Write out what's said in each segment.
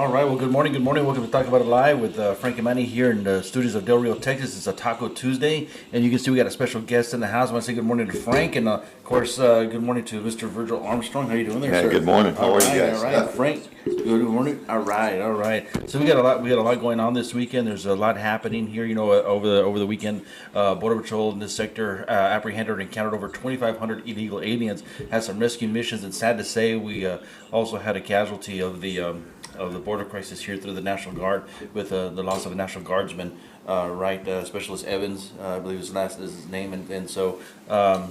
All right, well, good morning, good morning. Welcome to Tacobout Live with Frank and Manny here in the studios of Del Rio, Texas. It's a Taco Tuesday, and you can see we got a special guest in the house. I want to say good morning to Frank, and of course, good morning to Mr. Virgil Armstrong. How you doing there, Hey, sir? good morning. How are you guys? All right, Frank. Good morning. All right, all right. So we got a lot. We got a lot going on this weekend. There's a lot happening here. You know, over the weekend, Border Patrol in this sector apprehended and encountered over 2,500 illegal aliens. Had some rescue missions, and sad to say, we also had a casualty of the border crisis here through the National Guard with the loss of a National Guardsman, Specialist Evans, I believe is his name, and so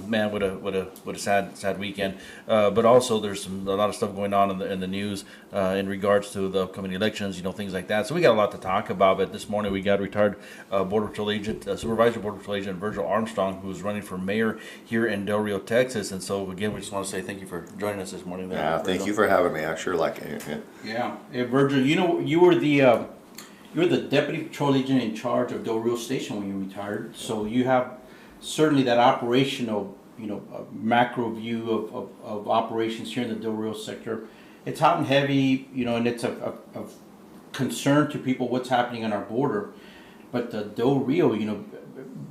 man, what a sad weekend. But also there's a lot of stuff going on in the news in regards to the upcoming elections, you know, things like that. So we got a lot to talk about. But this morning we got retired Border Patrol agent, Supervisor Border Patrol agent Virgil Armstrong, who's running for mayor here in Del Rio, Texas. And so again, we just want to say thank you for joining us this morning. There, Yeah, thank you for having me. I sure like it. Yeah. Hey, Virgil, you know, you were the deputy patrol agent in charge of Del Rio Station when you retired. So you have certainly that operational, macro view of operations here in the Del Rio sector. It's hot and heavy, and it's a concern to people what's happening on our border. But the Del Rio,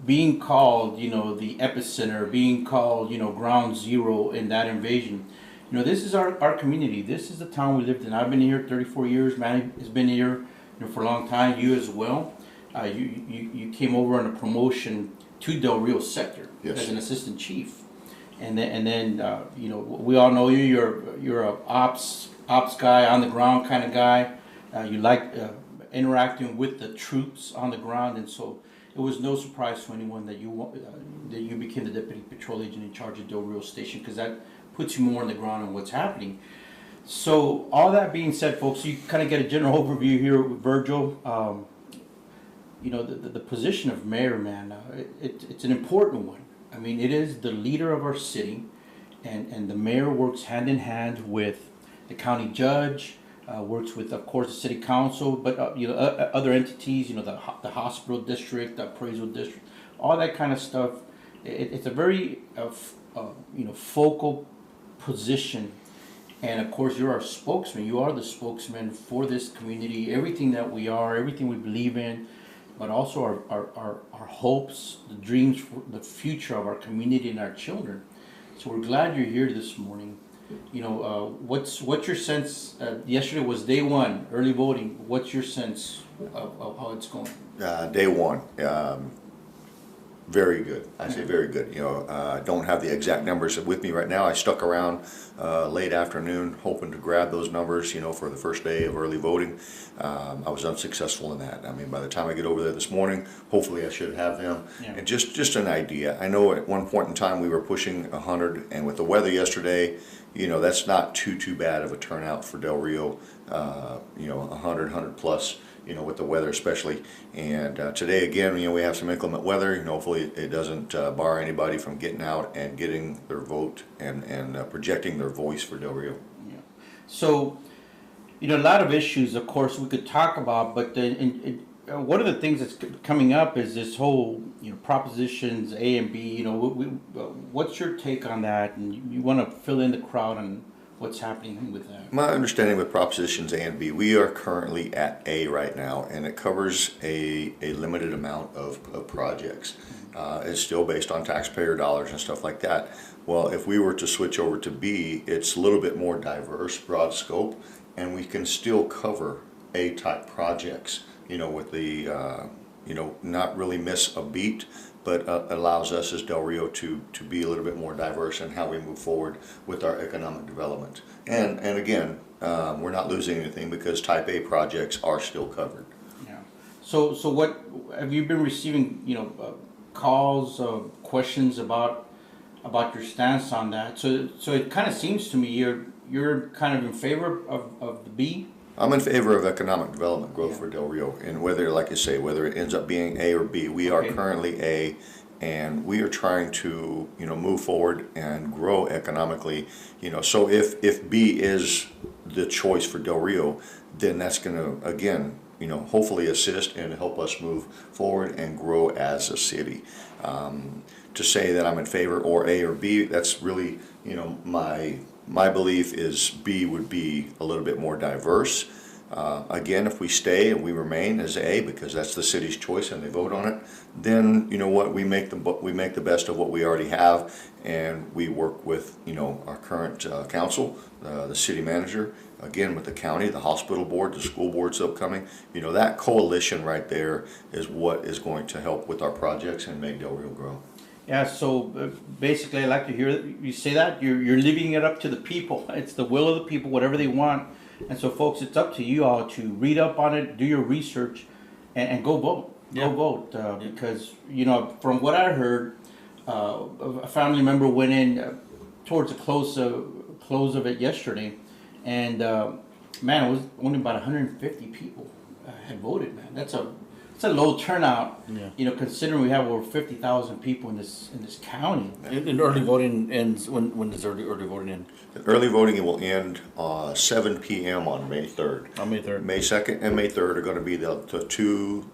being called, the epicenter, being called, ground zero in that invasion. This is our community. This is the town we lived in. I've been here 34 years. Manny has been here, for a long time. You as well. You came over on a promotion to Del Rio sector Yes. as an assistant chief, and then we all know you. You're a ops guy, on the ground kind of guy. You like interacting with the troops on the ground, and so it was no surprise to anyone that you became the deputy patrol agent in charge of Del Rio Station, because that puts you more on the ground on what's happening. So all that being said, folks, you kind of get a general overview here with Virgil. The position of mayor, man, it's an important one. I mean, it is the leader of our city, and the mayor works hand in hand with the county judge, works with, of course, the city council, but other entities, the hospital district, the appraisal district, all that kind of stuff. It's a very focal position. And of course, you're our spokesman. You are the spokesman for this community, everything that we are, everything we believe in, but also our hopes, the dreams for the future of our community and our children. So we're glad you're here this morning. What's your sense? Yesterday was day one, early voting. What's your sense of how it's going? Day one, very good. I say very good. I don't have the exact numbers with me right now. I stuck around late afternoon hoping to grab those numbers, for the first day of early voting. I was unsuccessful in that. I mean, by the time I get over there this morning, hopefully I should have them. Yeah. And just an idea. I know at one point in time we were pushing 100, and with the weather yesterday, that's not too bad of a turnout for Del Rio. 100 plus. With the weather especially. And today again, we have some inclement weather. Hopefully it doesn't bar anybody from getting out and getting their vote and projecting their voice for Del Rio. Yeah. So, a lot of issues, of course, we could talk about, but one of the things that's coming up is this whole, propositions A and B. What's your take on that? And you want to fill in the crowd on what's happening with that? My understanding with propositions A and B, we are currently at A right now, and it covers a limited amount of projects. It's still based on taxpayer dollars and stuff like that. Well, if we were to switch over to B, it's a little bit more diverse, broad scope, and we can still cover A-type projects, with the, not really miss a beat, but allows us as Del Rio to be a little bit more diverse in how we move forward with our economic development. And again, we're not losing anything because Type A projects are still covered. Yeah. So what have you been receiving? Calls, questions about your stance on that. So it kind of seems to me you're kind of in favor of the B. I'm in favor of economic development growth for Del Rio, and whether, like you say, whether it ends up being A or B, we are currently A, and we are trying to, move forward and grow economically, so if B is the choice for Del Rio, then that's going to, again, hopefully assist and help us move forward and grow as a city. To say that I'm in favor or A or B, that's really, my belief is B would be a little bit more diverse. Again, if we stay and we remain as A, because that's the city's choice and they vote on it, then you know what, we make the best of what we already have, and we work with our current council, the city manager, again with the county, the hospital board, the school board's upcoming. That coalition right there is what is going to help with our projects and make Del Rio grow. Yeah, so basically, I'd like to hear you say that you're leaving it up to the people. It's the will of the people, whatever they want. And so, folks, it's up to you all to read up on it, do your research, and go vote. Yeah. Go vote because from what I heard, a family member went in towards the close of it yesterday, and man, it was only about 150 people had voted. Man, that's a low turnout. Yeah. Considering we have over 50,000 people in this county. And early voting ends, when does early voting end? Early voting will end 7 p.m. on May 3rd. On May 3rd. May 2nd and May 3rd are going to be the two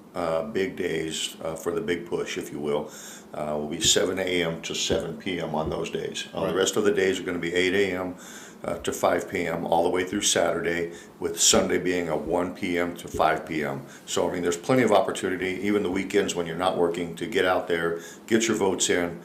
big days for the big push, if you will. Will be 7 a.m. to 7 p.m. on those days. Right. The rest of the days are going to be 8 a.m. To 5 p.m. all the way through Saturday, with Sunday being a 1 p.m. to 5 p.m. So, I mean, there's plenty of opportunity, even the weekends when you're not working, to get out there, get your votes in,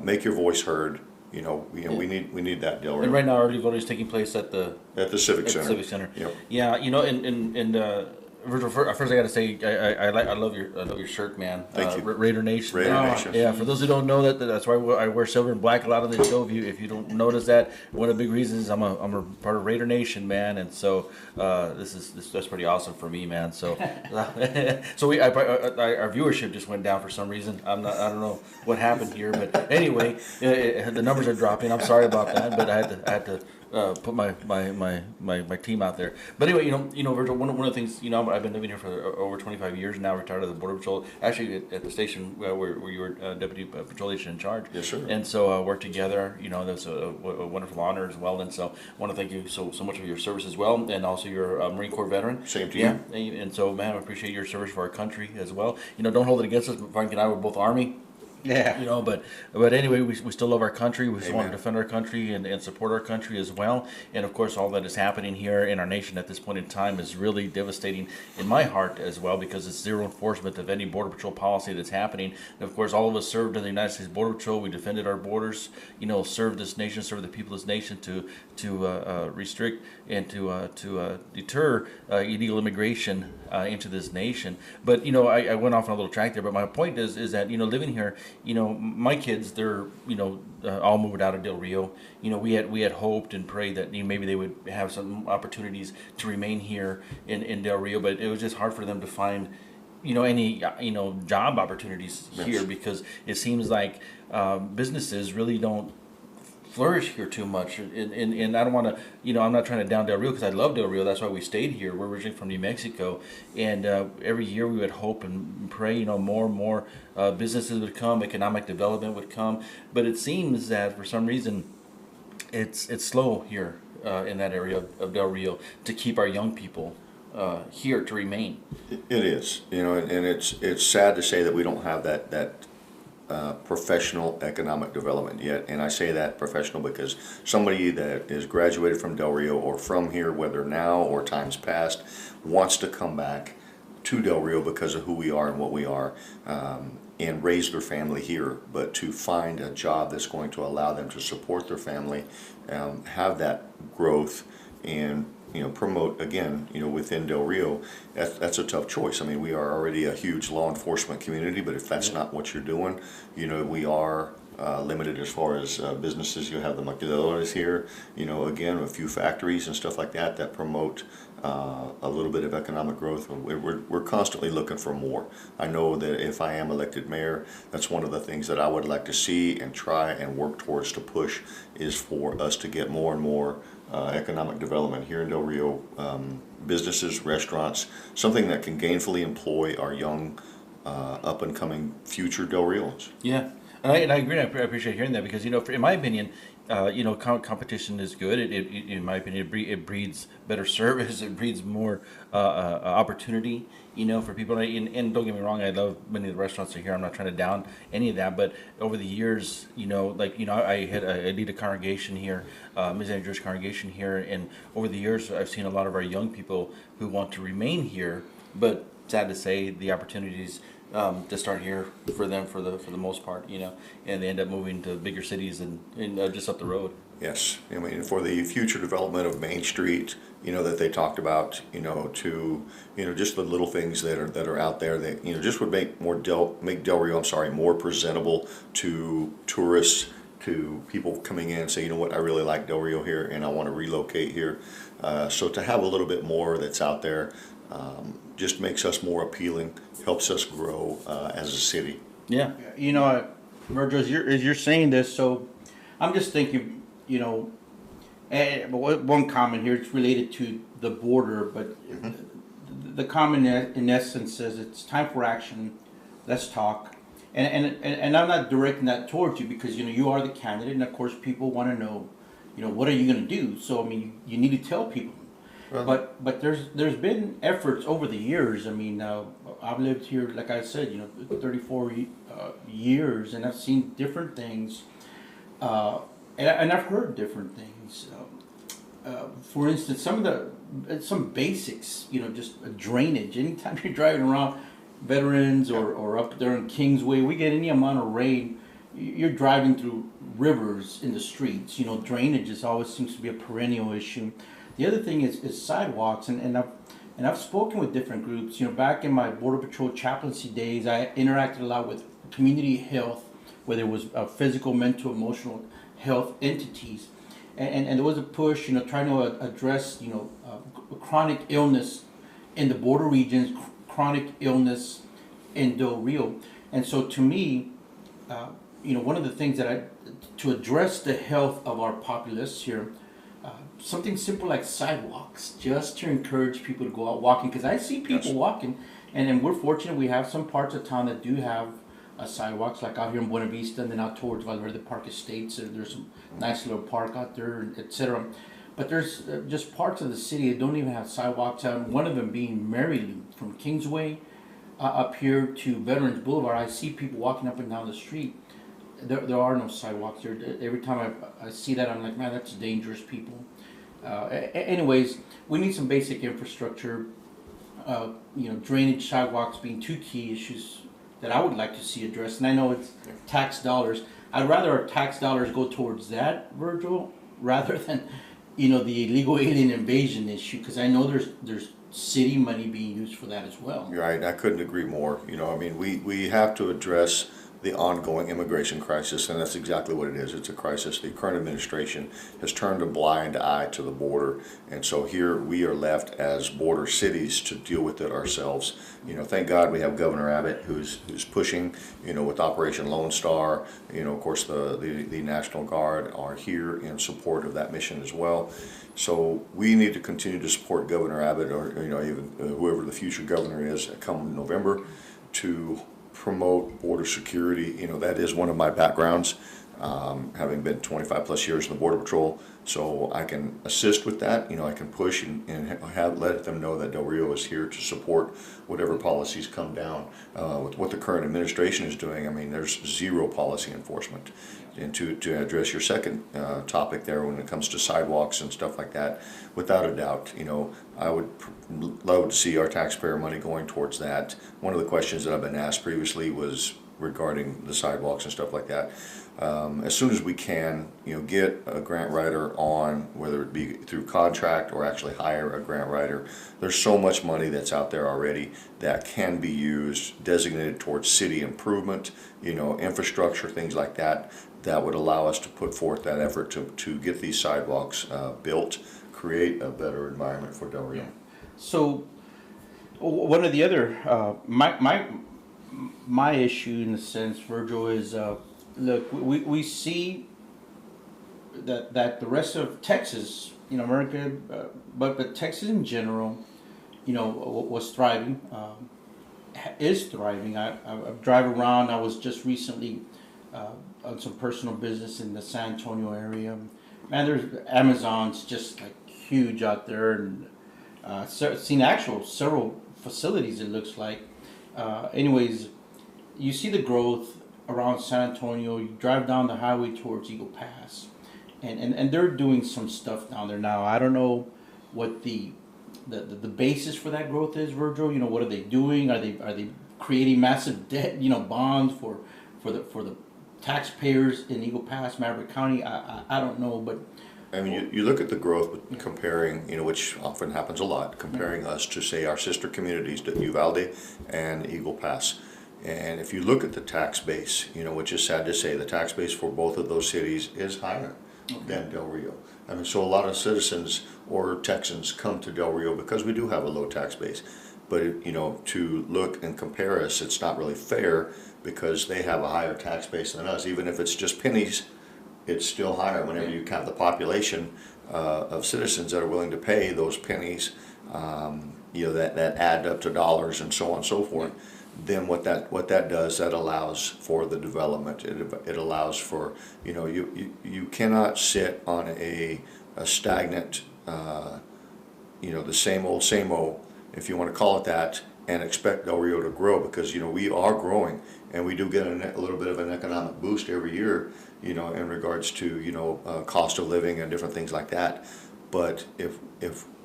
make your voice heard. We need that, Del Rio. And right now, early voting is taking place at the Civic Center. Civic Center. Yep. Yeah, and Virgil, first I got to say I love your shirt, man. Thank you. Raider Nation. Raider Nation. Yeah, for those who don't know that's why I wear silver and black a lot on the show. If you don't notice that, one of the big reasons I'm a part of Raider Nation, man, and so that's pretty awesome for me, man. So our viewership just went down for some reason. I don't know what happened here, but anyway, the numbers are dropping. I'm sorry about that, but I had to put my team out there. But anyway, Virgil, one of the things, I've been living here for over 25 years now, retired as the Border Patrol, actually at the station where you were Deputy Patrol Agent in charge. Yes, sir. And so worked together, that's a wonderful honor as well. And so I want to thank you so much for your service as well, and also you're a Marine Corps veteran. Same to you. Yeah, and so, man, I appreciate your service for our country as well. Don't hold it against us, but Frank and I were both Army. Yeah. But anyway, we still love our country. We still want to Amen. defend our country and support our country as well. And of course, all that is happening here in our nation at this point in time is really devastating in my heart as well, because it's zero enforcement of any Border Patrol policy that's happening. And of course, all of us served in the United States Border Patrol. We defended our borders, served this nation, served the people of this nation to restrict and to deter illegal immigration into this nation. But I went off on a little track there. But my point is that living here, my kids, they're all moved out of Del Rio. We had hoped and prayed that maybe they would have some opportunities to remain here in Del Rio, but it was just hard for them to find any job opportunities here, because it seems like businesses really don't flourish here too much, and I don't want to, I'm not trying to down Del Rio, because I love Del Rio. That's why we stayed here. We're originally from New Mexico, and every year we would hope and pray, more and more businesses would come, economic development would come, but it seems that for some reason it's slow here in that area of Del Rio to keep our young people here to remain. It is, and it's sad to say that we don't have that professional economic development yet. And I say that professional because somebody that is graduated from Del Rio or from here, whether now or times past, wants to come back to Del Rio because of who we are and what we are, and raise their family here. But to find a job that's going to allow them to support their family, have that growth, and promote again, within Del Rio, that's a tough choice. I mean, we are already a huge law enforcement community, but if that's not what you're doing, we are limited as far as businesses. You have the maquiladoras here, again, a few factories and stuff like that promote a little bit of economic growth. We're constantly looking for more. I know that if I am elected mayor, that's one of the things that I would like to see and try and work towards to push, is for us to get more and more economic development here in Del Rio, businesses, restaurants, something that can gainfully employ our young, up-and-coming future Del Rios. Yeah. And I agree. I appreciate hearing that, because in my opinion, competition is good. In my opinion, it breeds better service. It breeds more opportunity, for people. And don't get me wrong, I love many of the restaurants are here. I'm not trying to down any of that, but over the years, I lead a congregation here, Mizrahi Jewish congregation here, and over the years, I've seen a lot of our young people who want to remain here, but sad to say, the opportunities to start here for them for the most part, and they end up moving to bigger cities and just up the road. Yes, I mean, for the future development of Main Street, that they talked about, to, just the little things that are out there that, just would make Del Rio, I'm sorry, more presentable to tourists, to people coming in and say, I really like Del Rio here and I want to relocate here. So to have a little bit more that's out there, just makes us more appealing, helps us grow as a city. Yeah. Virgil, as you're saying this, so I'm just thinking, one comment here, it's related to the border, but the comment in essence says it's time for action, let's talk. And I'm not directing that towards you because, you are the candidate, and of course people want to know, what are you going to do? So, I mean, you need to tell people. But there's been efforts over the years. I mean, I've lived here, like I said, 34 years, and I've seen different things, and I've heard different things. For instance, some basics, just drainage. Anytime you're driving around Veterans or up there in Kingsway, we get any amount of rain, you're driving through rivers in the streets. Drainage always seems to be a perennial issue. The other thing is sidewalks, and I've spoken with different groups. Back in my Border Patrol chaplaincy days, I interacted a lot with community health, whether it was physical, mental, emotional health entities, and there was a push, trying to address, chronic illness in the border regions, chronic illness in Del Rio, and so to me, one of the things to address the health of our populace here. Something simple like sidewalks, just to encourage people to go out walking, because I see people walking, and we're fortunate we have some parts of town that do have sidewalks, like out here in Buena Vista, and then out towards Valverde Park Estates. There's some nice little park out there, etc. But there's just parts of the city that don't even have sidewalks out. One of them being Maryland, from Kingsway up here to Veterans Boulevard. I see people walking up and down the street. There are no sidewalks there. Every time I see that, I'm like, man, that's dangerous, people. Anyways, we need some basic infrastructure, drainage, sidewalks being two key issues that I would like to see addressed. And I know it's tax dollars. I'd rather our tax dollars go towards that, Virgil, rather than, the illegal alien invasion issue, because I know there's city money being used for that as well. Right, I couldn't agree more. We have to address the ongoing immigration crisis, and that's exactly what it is. It's a crisis. The current administration has turned a blind eye to the border, and so here we are left as border cities to deal with it ourselves. Thank God we have Governor Abbott who's pushing, with Operation Lone Star. Of course the National Guard are here in support of that mission as well. So we need to continue to support Governor Abbott, or even whoever the future governor is come November, to promote border security. That is one of my backgrounds, having been 25 plus years in the Border Patrol, so I can assist with that. I can push and let them know that Del Rio is here to support whatever policies come down. With what the current administration is doing, I mean, there's zero policy enforcement. And to address your second topic there, when it comes to sidewalks and stuff like that, without a doubt, I would love to see our taxpayer money going towards that. One of the questions that I've been asked previously was regarding the sidewalks and stuff like that. As soon as we can, get a grant writer on, whether it be through contract or actually hire a grant writer. There's so much money that's out there already that can be used, designated towards city improvement, infrastructure, things like that, that would allow us to put forth that effort to get these sidewalks built, create a better environment for Del Rio. So, one of the other, my issue in a sense, Virgil, is look, we see that the rest of Texas, America, but Texas in general, was thriving, is thriving. I drive around. I was just recently on some personal business in the San Antonio area. Man, there's Amazon's just like huge out there, and seen actual several facilities. It looks like. Anyways, you see the growth around San Antonio. You drive down the highway towards Eagle Pass, and they're doing some stuff down there now. I don't know what the basis for that growth is, Virgil. You know, what are they doing? Are they creating massive debt? You know, bonds for the taxpayers in Eagle Pass, Maverick County. I don't know, but I mean, you look at the growth, comparing, which often happens a lot, comparing us to, say, our sister communities, to Uvalde and Eagle Pass. And if you look at the tax base, which is sad to say, the tax base for both of those cities is higher than Del Rio. I mean, so a lot of citizens or Texans come to Del Rio because we do have a low tax base. But, to look and compare us, it's not really fair because they have a higher tax base than us. Even if it's just pennies, it's still higher whenever you count the population of citizens that are willing to pay those pennies, that add up to dollars and so on and so forth. Then what that does, that allows for the development. It allows for, you cannot sit on a stagnant, the same old, if you want to call it that, and expect Del Rio to grow, because we are growing and we do get a little bit of an economic boost every year, in regards to cost of living and different things like that. But if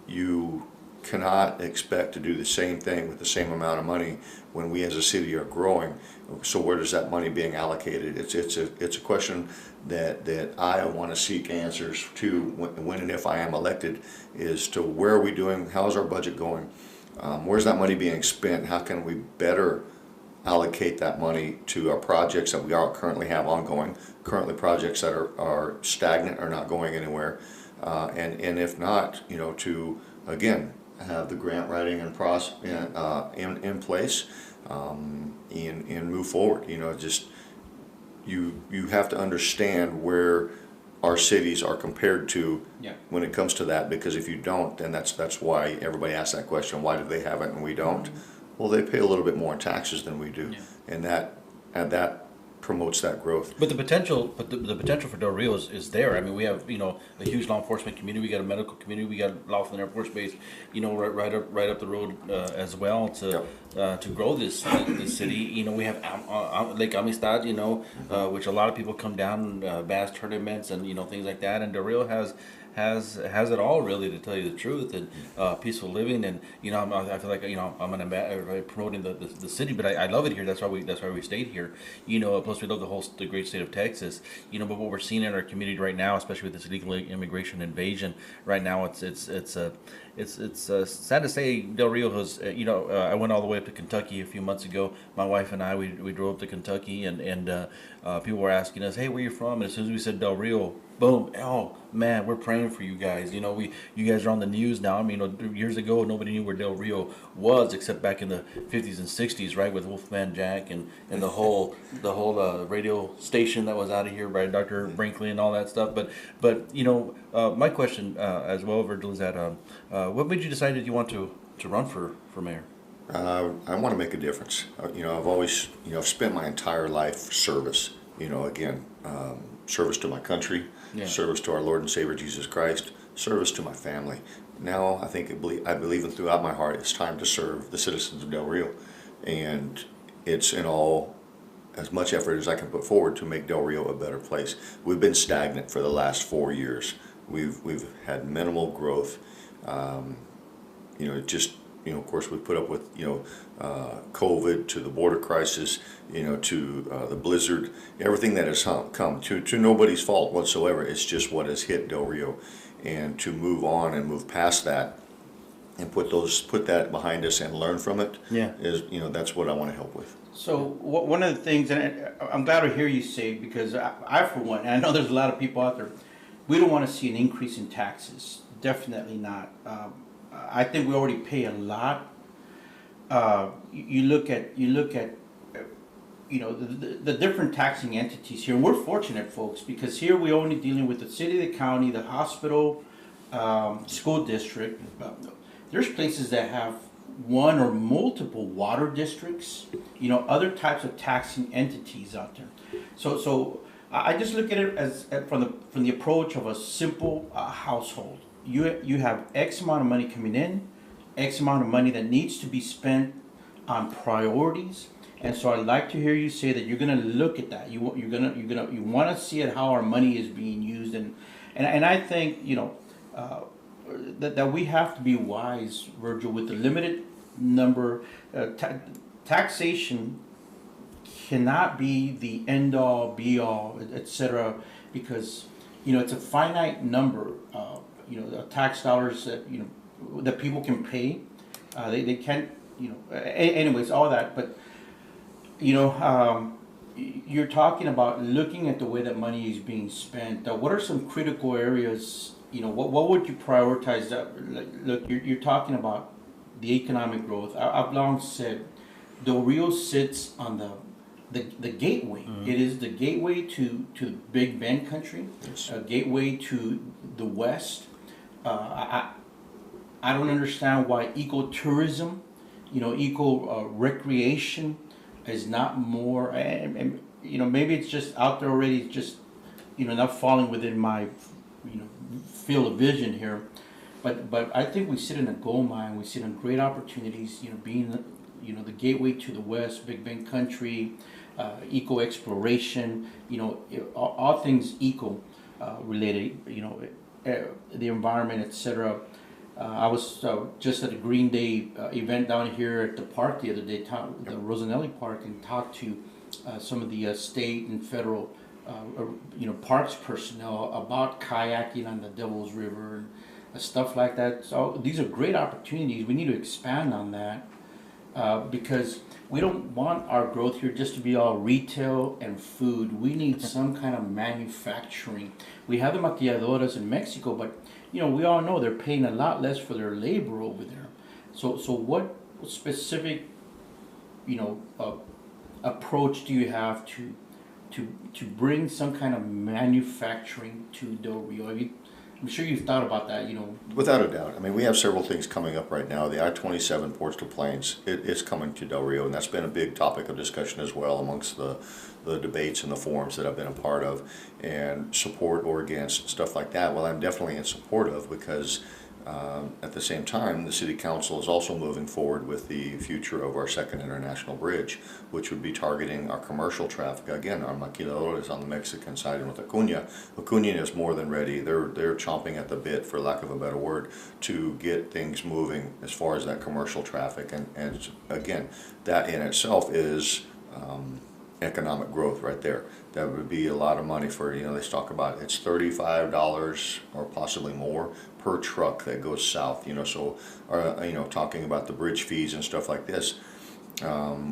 you cannot expect to do the same thing with the same amount of money when we as a city are growing, so where does that money being allocated? It's a question that I want to seek answers to when and if I am elected, is to where are we doing, how's our budget going, where's that money being spent, how can we better allocate that money to our projects that we currently have ongoing, projects that are stagnant or not going anywhere, and if not, to again have the grant writing and in place, and move forward. Just you have to understand where our cities are compared to when it comes to that, because if you don't, then that's why everybody asks that question: why do they have it and we don't? Well, they pay a little bit more in taxes than we do, and that promotes that growth. But the potential for Del Rio is there. I mean, we have a huge law enforcement community. We got a medical community. We got Laughlin Air Force Base, right up the road as well to grow this city. We have Lake Amistad, which a lot of people come down, bass tournaments and things like that. And Del Rio has it all, really, to tell you the truth, and peaceful living, and I feel like I'm promoting the city, but I love it here. That's why we stayed here. Plus we love the great state of Texas. But what we're seeing in our community right now, especially with this illegal immigration invasion, right now it's sad to say Del Rio has. I went all the way up to Kentucky a few months ago. My wife and I we drove up to Kentucky, and people were asking us, "Hey, where you from?" And as soon as we said Del Rio, boom! Oh man, we're praying for you guys. You guys are on the news now. I mean, years ago nobody knew where Del Rio was except back in the 50s and 60s, right, with Wolfman Jack and the whole radio station that was out of here by Dr. Brinkley and all that stuff. But my question as well, Virgil, is that what made you decide that you want to run for mayor? I want to make a difference. I've always I've spent my entire life service. Service to my country, service to our Lord and Savior Jesus Christ, service to my family. Now I believe in throughout my heart it's time to serve the citizens of Del Rio, and it's in all as much effort as I can put forward to make Del Rio a better place. We've been stagnant for the last 4 years. We've had minimal growth. Of course, we put up with COVID, to the border crisis, to the blizzard, everything that has come to nobody's fault whatsoever. It's just what has hit Del Rio, and to move on and move past that and put that behind us and learn from it is that's what I want to help with. So one of the things, and I'm glad to hear you say, because I for one, and I know there's a lot of people out there, we don't want to see an increase in taxes. Definitely not. I think we already pay a lot. You look at the different taxing entities here. And we're fortunate, folks, because here we're only dealing with the city, the county, the hospital, school district. There's places that have one or multiple water districts. Other types of taxing entities out there. So I just look at it as from the approach of a simple household. You have X amount of money coming in, X amount of money that needs to be spent on priorities. And so I'd like to hear you say that you're going to look at that. You want to see it how our money is being used, and I think that we have to be wise, Virgil, with the limited number. Taxation cannot be the end all, be all, etc. Because it's a finite number. Of tax dollars that people can pay. They can't. Anyways, all that, but. You're talking about looking at the way that money is being spent. What are some critical areas? What would you prioritize? Look, you're talking about the economic growth. I've long said Del Rio sits on the gateway. Mm-hmm. It is the gateway to Big Bend country, yes. A gateway to the west. I don't understand why ecotourism, eco recreation is not more, and maybe it's just out there already. It's just not falling within my field of vision here, but I think we sit in a gold mine. We sit in great opportunities. Being the gateway to the west, Big Bend country, eco exploration. All things eco related. The environment, etc. I was just at a Green Day event down here at the park the other day, the Rosanelli Park, and talked to some of the state and federal, parks personnel about kayaking on the Devil's River and stuff like that. So these are great opportunities. We need to expand on that because we don't want our growth here just to be all retail and food. We need some kind of manufacturing. We have the maquiladoras in Mexico, but we all know they're paying a lot less for their labor over there. So what specific, approach do you have to bring some kind of manufacturing to Del Rio? I'm sure you've thought about that, Without a doubt. I mean, we have several things coming up right now. The I-27 Ports to Plains, it's coming to Del Rio, and that's been a big topic of discussion as well amongst the debates and the forums that I've been a part of, and support or against, stuff like that. Well, I'm definitely in support of, because at the same time, the City Council is also moving forward with the future of our second international bridge, which would be targeting our commercial traffic. Again, our maquiladora is on the Mexican side, and with Acuña is more than ready. They're chomping at the bit, for lack of a better word, to get things moving as far as that commercial traffic. And again, that in itself is economic growth right there. That would be a lot of money for, they talk about it's $35 or possibly more per truck that goes south, so talking about the bridge fees and stuff like this,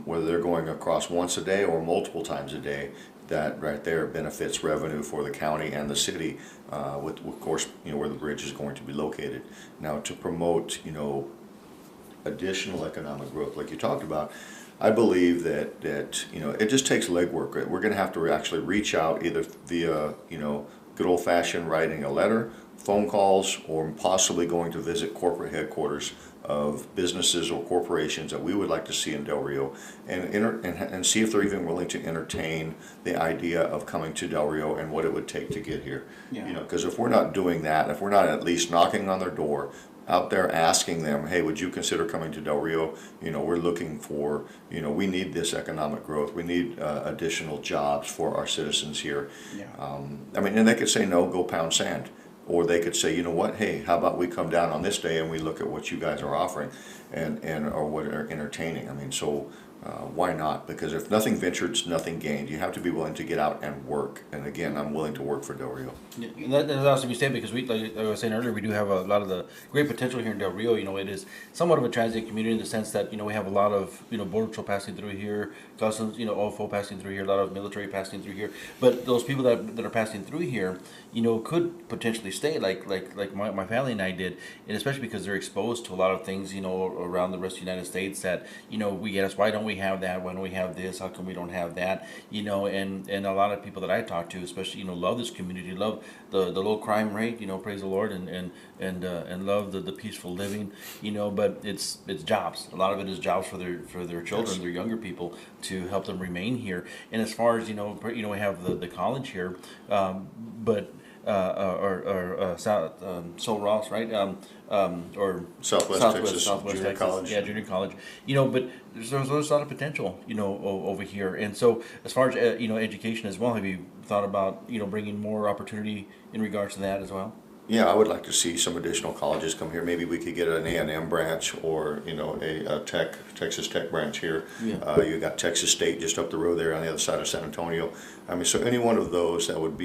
whether they're going across once a day or multiple times a day, that right there benefits revenue for the county and the city, with of course where the bridge is going to be located. Now, to promote additional economic growth like you talked about, I believe that it just takes legwork. We're going to have to actually reach out either via good old-fashioned writing a letter, phone calls, or possibly going to visit corporate headquarters of businesses or corporations that we would like to see in Del Rio, and see if they're even willing to entertain the idea of coming to Del Rio and what it would take to get here. Yeah. Because if we're not doing that, if we're not at least knocking on their door, out there asking them, hey, would you consider coming to Del Rio? We're looking for, we need this economic growth. We need additional jobs for our citizens here. Yeah. And they could say, no, go pound sand. Or they could say, you know what, hey, how about we come down on this day and we look at what you guys are offering and or what are entertaining. Why not? Because if nothing ventured, nothing gained. You have to be willing to get out and work. And again, I'm willing to work for Del Rio. Yeah, that's awesome you said, because like I was saying earlier, we do have a lot of the great potential here in Del Rio. It is somewhat of a transient community in the sense that we have a lot of Border Patrol passing through here, customs, OFO passing through here, a lot of military passing through here. But those people that are passing through here, could potentially stay, like my family and I did, and especially because they're exposed to a lot of things, around the rest of the United States that we ask, why don't we we have that? Why don't we have this? How come we don't have that? And a lot of people that I talk to, especially, love this community, love the low crime rate, praise the Lord, and love the peaceful living, but it's jobs. A lot of it is jobs for their children, their younger people, to help them remain here. And as far as, we have the college here, but South Sol Ross, right? Or Southwest Texas Junior Texas, College. yeah, junior college. But there's a lot of potential, over here. And so, as far as education as well, have you thought about bringing more opportunity in regards to that as well? Yeah, I would like to see some additional colleges come here. Maybe we could get an A&M branch, or a Texas Tech branch here. Yeah. You got Texas State just up the road there on the other side of San Antonio. I mean, so any one of those that would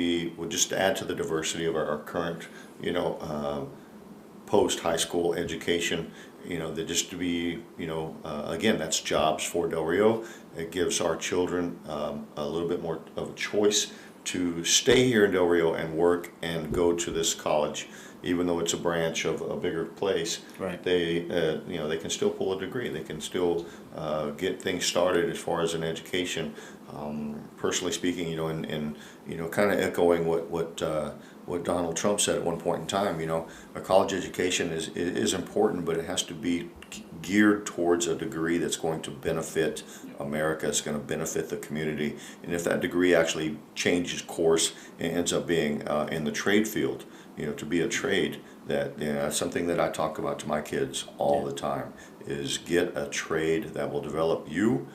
just add to the diversity of our current post high school education. That just to be again, that's jobs for Del Rio. It gives our children a little bit more of a choice to stay here in Del Rio and work and go to this college, even though it's a branch of a bigger place. Right. They they can still pull a degree. They can still get things started as far as an education. Personally speaking, and kind of echoing what Donald Trump said at one point in time. A college education is important, but it has to be geared towards a degree that's going to benefit America. It's going to benefit the community. And if that degree actually changes course and ends up being in the trade field, to be a trade, that's something that I talk about to my kids all the time, is get a trade that will develop you,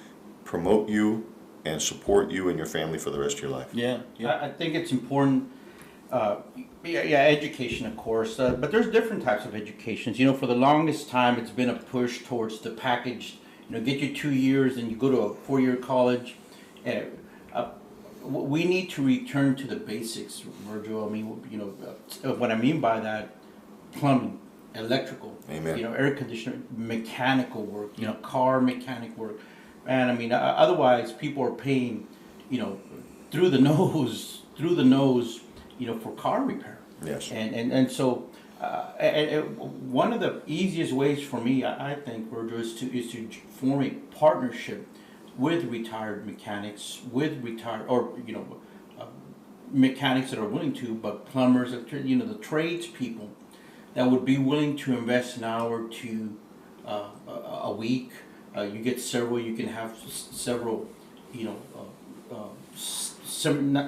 promote you, and support you and your family for the rest of your life. Yeah. I think it's important. Education, of course, but there's different types of educations. For the longest time, it's been a push towards the packaged. Get you 2 years and you go to a 4-year college. We need to return to the basics, Virgil. I mean, what I mean by that: plumbing, electrical, Amen. Air conditioner, mechanical work, car mechanic work. And I mean, otherwise people are paying, through the nose, for car repair. Yes. And so, one of the easiest ways for me, I think, Virgil, is to form a partnership with retired mechanics, mechanics that are willing to, but plumbers, the trades people that would be willing to invest an hour or two a week. You get several. You can have several,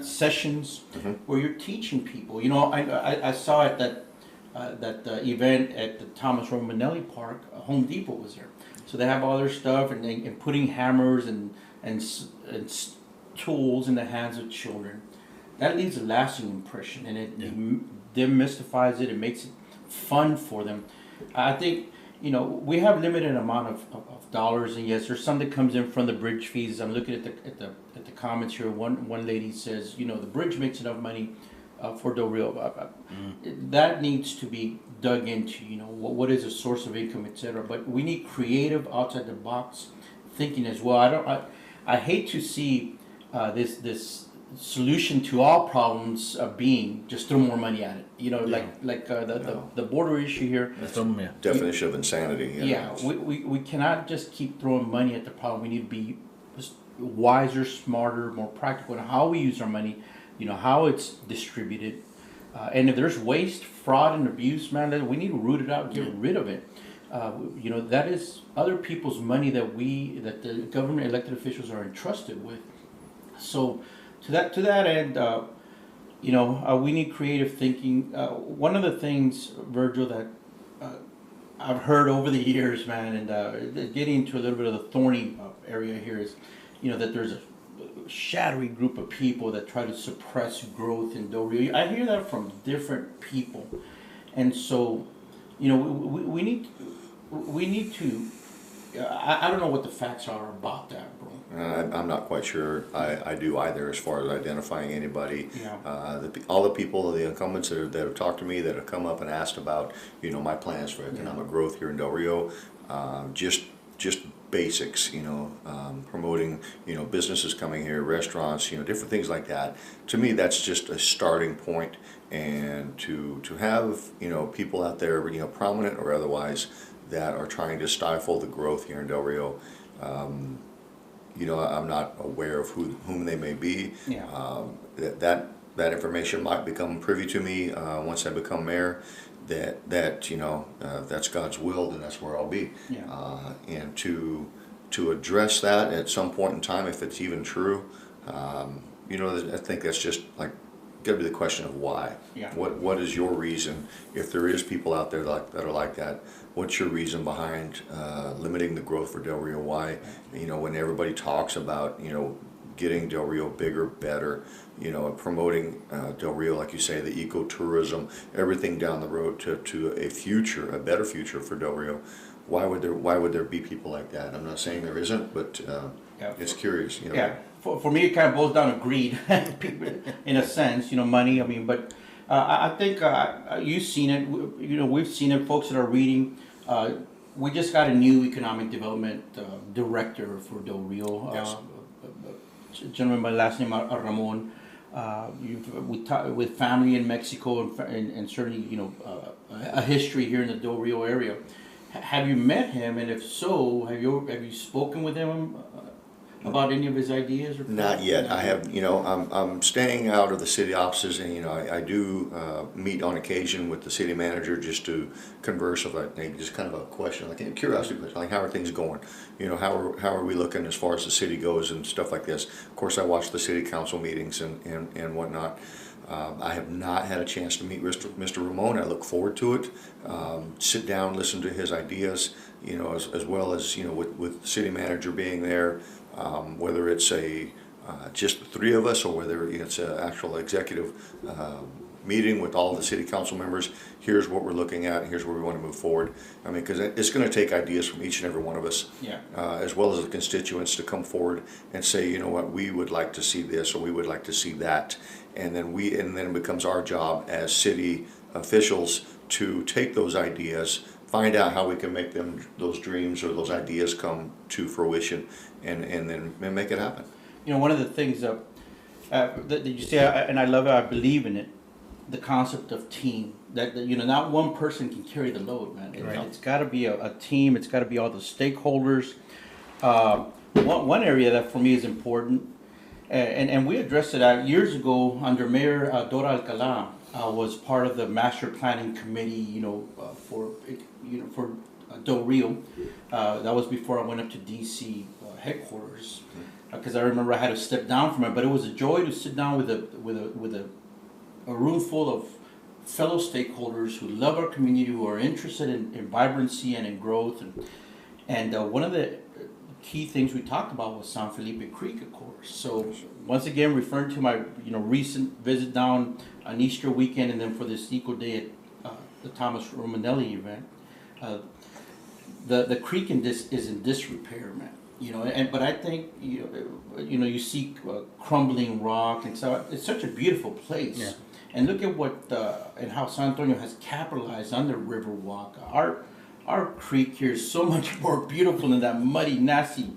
sessions where you're teaching people. I saw at that event at the Thomas Romanelli Park. Home Depot was there, so they have all their stuff and putting hammers and tools in the hands of children. That leaves a lasting impression, and it demystifies it. It makes it fun for them. I think. We have limited amount of dollars, and yes, there's some that comes in from the bridge fees. I'm looking at the comments here. One lady says, the bridge makes enough money for Del Rio. That needs to be dug into. What is a source of income, etc. But we need creative, outside the box thinking as well. I hate to see this solution to all problems being just throw more money at it. The border issue here. Definition of insanity. We cannot just keep throwing money at the problem. We need to be wiser, smarter, more practical in how we use our money. How it's distributed, and if there's waste, fraud, and abuse, man, we need to root it out, get rid of it. That is other people's money that the government elected officials are entrusted with. So. To that end, we need creative thinking. One of the things, Virgil, that I've heard over the years, man, and getting into a little bit of the thorny area here is, that there's a shadowy group of people that try to suppress growth in Del Rio. I hear that from different people, and so, we need to. I don't know what the facts are about that, bro. I'm not quite sure I do either, as far as identifying anybody. All the people, the incumbents that have talked to me, that have come up and asked about, my plans for economic growth here in Del Rio, just basics, promoting, businesses coming here, restaurants, different things like that. To me, that's just a starting point, and to have, people out there, prominent or otherwise, that are trying to stifle the growth here in Del Rio. I'm not aware of whom they may be. Yeah. That information might become privy to me once I become mayor. That's God's will, then that's where I'll be. Yeah. And to address that at some point in time, if it's even true, I think that's just like got to be the question of why. Yeah. What is your reason? If there is people out there that are like that, what's your reason behind limiting the growth for Del Rio? Why, when everybody talks about getting Del Rio bigger, better, and promoting Del Rio, like you say, the ecotourism, everything down the road to a better future for Del Rio. Why would there be people like that? I'm not saying there isn't, but it's curious. Yeah. For me, it kind of boils down to greed, in a sense, money. I mean, but I think you've seen it. We've seen it. Folks that are reading. We just got a new economic development director for Del Rio. Yes. Gentleman by the last name Ramon. With family in Mexico and certainly a history here in the Del Rio area. Have you met him? And if so, have you spoken with him about any of his ideas? Not yet. I have, I'm staying out of the city offices, and I do meet on occasion with the city manager just to converse about just kind of a question, like a curiosity question, like how are things going? How are we looking as far as the city goes and stuff like this. Of course, I watch the city council meetings and whatnot. I have not had a chance to meet Mr. Ramon. I look forward to it. Sit down, listen to his ideas, as well as with the city manager being there. Whether it's just the three of us or whether it's an actual executive meeting with all the city council members, here's what we're looking at, here's where we want to move forward. I mean, because it's going to take ideas from each and every one of us, yeah. As well as the constituents to come forward and say, we would like to see this or we would like to see that. And then it becomes our job as city officials to take those ideas, find out how we can make those dreams or those ideas come to fruition, and then make it happen. One of the things that you say, and I love it, I believe in it, the concept of team. That not one person can carry the load, man. It's got to be a team. It's got to be all the stakeholders. One area that for me is important, and we addressed it years ago under Mayor Dora Alcalá. Was part of the master planning committee, for Del Rio. That was before I went up to DC headquarters, because I remember I had to step down from it. But it was a joy to sit down with a room full of fellow stakeholders who love our community, who are interested in vibrancy and in growth. And one of the key things we talked about was San Felipe Creek, of course. So once again, referring to my recent visit down on Easter weekend, and then for this Eco Day at the Thomas Romanelli event, the creek is in disrepair, man. But I think you see crumbling rock, and so it's such a beautiful place. Yeah. And look at what and how San Antonio has capitalized on the Riverwalk. Our creek here is so much more beautiful than that muddy, nasty,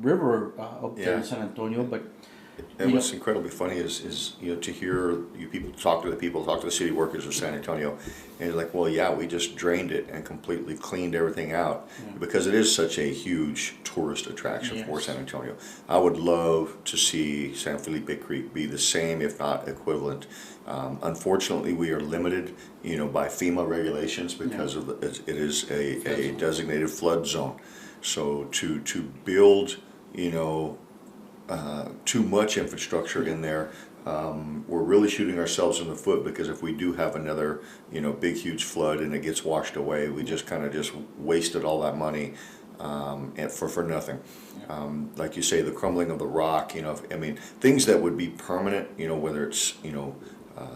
river up there in San Antonio. But and what's incredibly funny is to hear you people talk to the city workers of San Antonio, and it's like, well, yeah, we just drained it and completely cleaned everything out because it is such a huge tourist attraction for San Antonio. I would love to see San Felipe Creek be the same, if not equivalent. Unfortunately, we are limited, by FEMA regulations because of it is a designated flood zone. So to build, too much infrastructure in there, we're really shooting ourselves in the foot, because if we do have another, big huge flood and it gets washed away, we just kind of wasted all that money and for nothing. Like you say, the crumbling of the rock, things that would be permanent, whether it's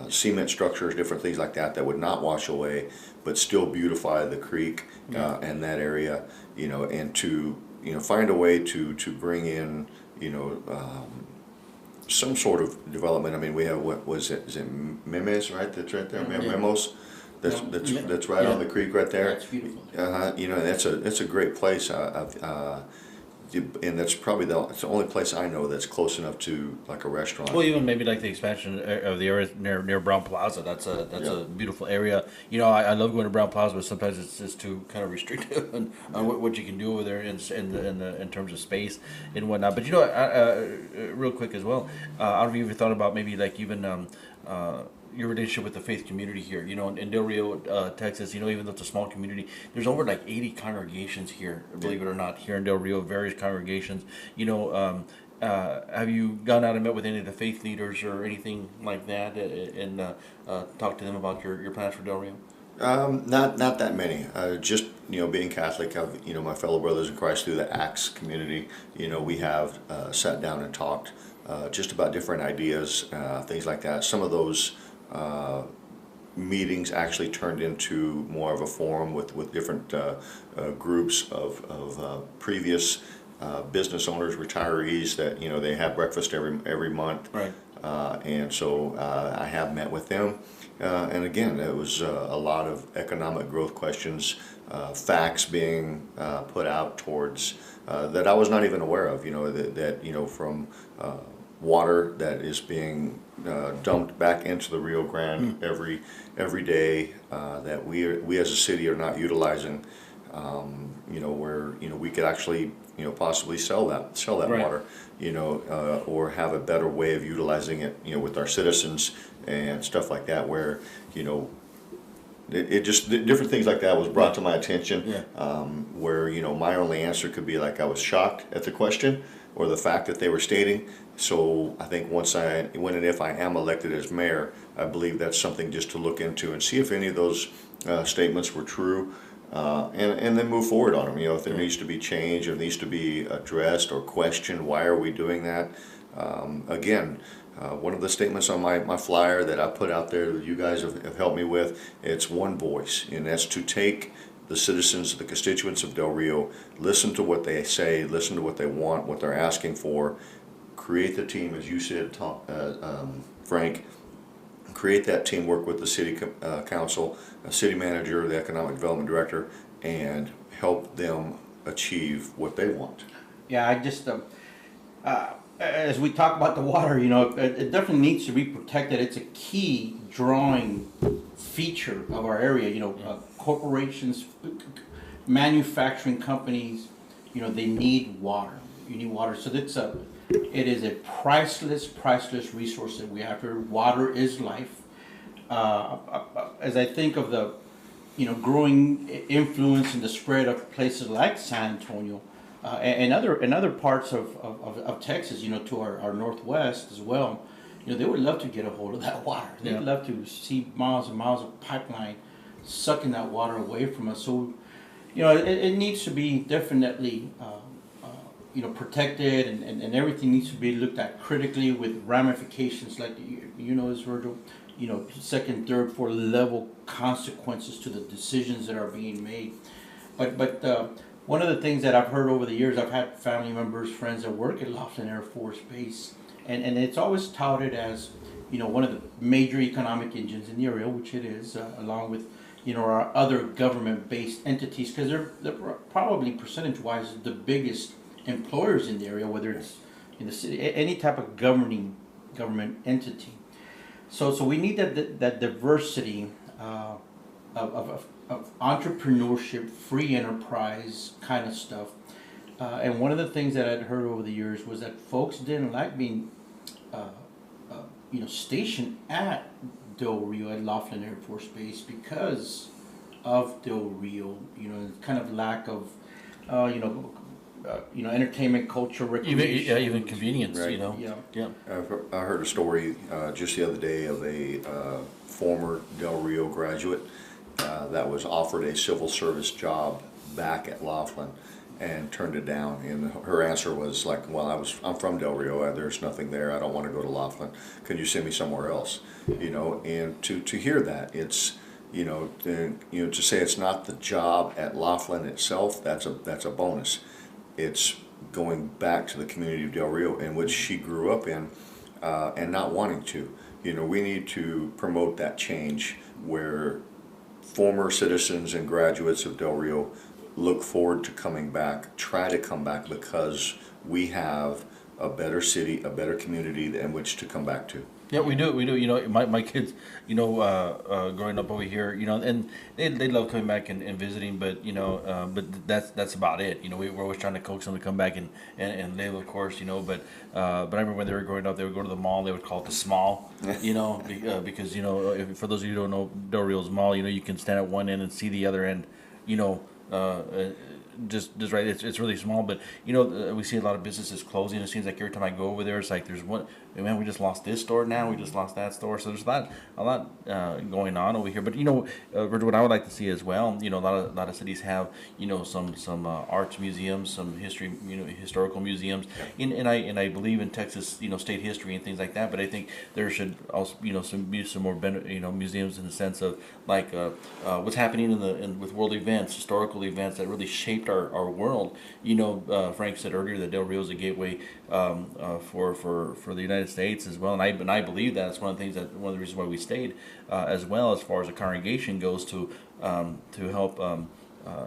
cement structures, different things like that would not wash away, but still beautify the creek and that area, and to find a way to bring in some sort of development. I mean, we have, what was it? Is it Memes, right? That's right there, Memos. That's right on the creek right there. That's beautiful. That's a great place. and that's probably it's the only place I know that's close enough to like a restaurant. Well, even maybe like the expansion of the area near Brown Plaza. That's Yeah. a beautiful area. You know, I love going to Brown Plaza, but sometimes it's just too kind of restrictive on what you can do over there in terms of space and whatnot. But you know, real quick as well, I don't know if you ever thought about maybe like even your relationship with the faith community here. You know, in Del Rio, Texas. You know, even though it's a small community, there's over like 80 congregations here. Believe it or not, here in Del Rio, various congregations. You know. Have you gone out and met with any of the faith leaders or anything like that, and talked to them about your plans for Del Rio? Not that many. Just being Catholic, my fellow brothers in Christ through the Acts community. We have sat down and talked just about different ideas, things like that. Some of those meetings actually turned into more of a forum with different groups of previous business owners, retirees that they have breakfast every month. Right. And so I have met with them. And again, it was a lot of economic growth questions, facts being put out towards that I was not even aware of. That from water that is being dumped back into the Rio Grande every day that we as a city are not utilizing. Where we could actually possibly sell that Right. water, or have a better way of utilizing it, with our citizens and stuff like that, where it just different things like that was brought to my attention. Yeah. Where my only answer could be like I was shocked at the question or the fact that they were stating. So I think when and if I am elected as mayor, I believe that's something just to look into and see if any of those statements were true. And then move forward on them. If there needs to be change or needs to be addressed or questioned, why are we doing that? Again, one of the statements on my flyer that I put out there that you guys have helped me with, it's one voice, and that's to take the citizens, the constituents of Del Rio, listen to what they say, listen to what they want, what they're asking for, create the team, as you said, Frank, create that team, work with the city council, city manager, the economic development director, and help them achieve what they want. Yeah, I just, as we talk about the water, it definitely needs to be protected. It's a key drawing feature of our area. Corporations, manufacturing companies, they need water. You need water. So it is a priceless resource that we have here. Water is life. As I think of the, growing influence and the spread of places like San Antonio, and other parts of Texas, to our northwest as well, they would love to get a hold of that water. They'd love to see miles and miles of pipeline sucking that water away from us. So, it needs to be definitely, protected, and everything needs to be looked at critically with ramifications like, as Virgil, second, third, fourth level consequences to the decisions that are being made. But one of the things that I've heard over the years, I've had family members, friends that work at Laughlin Air Force Base, and it's always touted as, one of the major economic engines in the area, which it is, along with, our other government-based entities, because they're probably percentage-wise the biggest employers in the area, whether it's in the city, any type of government entity. So we need that diversity of entrepreneurship, free enterprise kind of stuff. And one of the things that I'd heard over the years was that folks didn't like being, stationed at Del Rio, at Laughlin Air Force Base, because of Del Rio. Kind of lack of, entertainment, culture, recreation. Even convenience. Right. Yeah. I heard a story just the other day of a former Del Rio graduate that was offered a civil service job back at Laughlin and turned it down. And her answer was like, "Well, I'm from Del Rio. There's nothing there. I don't want to go to Laughlin. Can you send me somewhere else?" And to hear that, it's to say it's not the job at Laughlin itself. That's a bonus. It's going back to the community of Del Rio in which she grew up in, and not wanting to. We need to promote that change where former citizens and graduates of Del Rio look forward to coming back, try to come back, because we have a better city, a better community in which to come back to. Yeah, we do. We do. My kids, growing up over here, and they love coming back and visiting, but that's about it. We're always trying to coax them to come back and live, of course, but I remember when they were growing up, they would go to the mall. They would call it the small, because for those of you who don't know Del Rio's Mall, you can stand at one end and see the other end, just right. It's really small, but we see a lot of businesses closing. It seems like every time I go over there, it's like there's one. Man, we just lost this store now. We just lost that store. So there's a lot going on over here. But Virgil, what I would like to see as well. A lot of cities have some arts museums, some historical museums. And I believe in Texas state history and things like that. But I think there should also be some more museums in the sense of like what's happening with world events, historical events that really shaped our world. Frank said earlier that Del Rio is a gateway for the United States as well, and I believe that's one of the reasons why we stayed as well, as far as the congregation goes, to help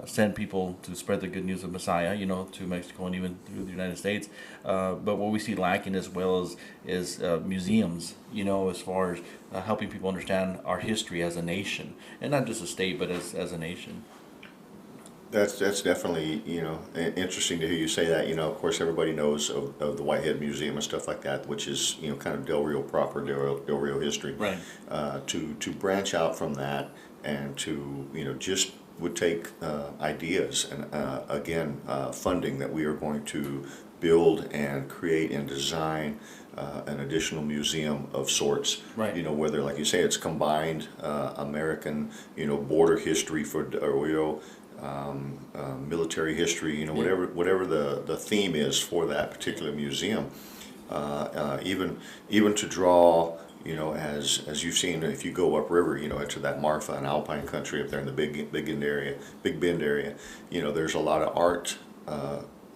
send people to spread the good news of Messiah, to Mexico and even through the United States. But what we see lacking as well is museums, as far as helping people understand our history as a nation, and not just a state, but as a nation. That's definitely interesting to hear you say that. Of course, everybody knows of the Whitehead Museum and stuff like that, which is kind of Del Rio proper, Del Rio history. Right. To branch out from that and to just would take ideas and again funding that we are going to build and create and design an additional museum of sorts. Right. Whether, like you say, it's combined American border history for Del Rio. Military history, whatever the theme is for that particular museum, even to draw, as you've seen, if you go upriver, into that Marfa and Alpine country up there in the Big Bend area, there's a lot of art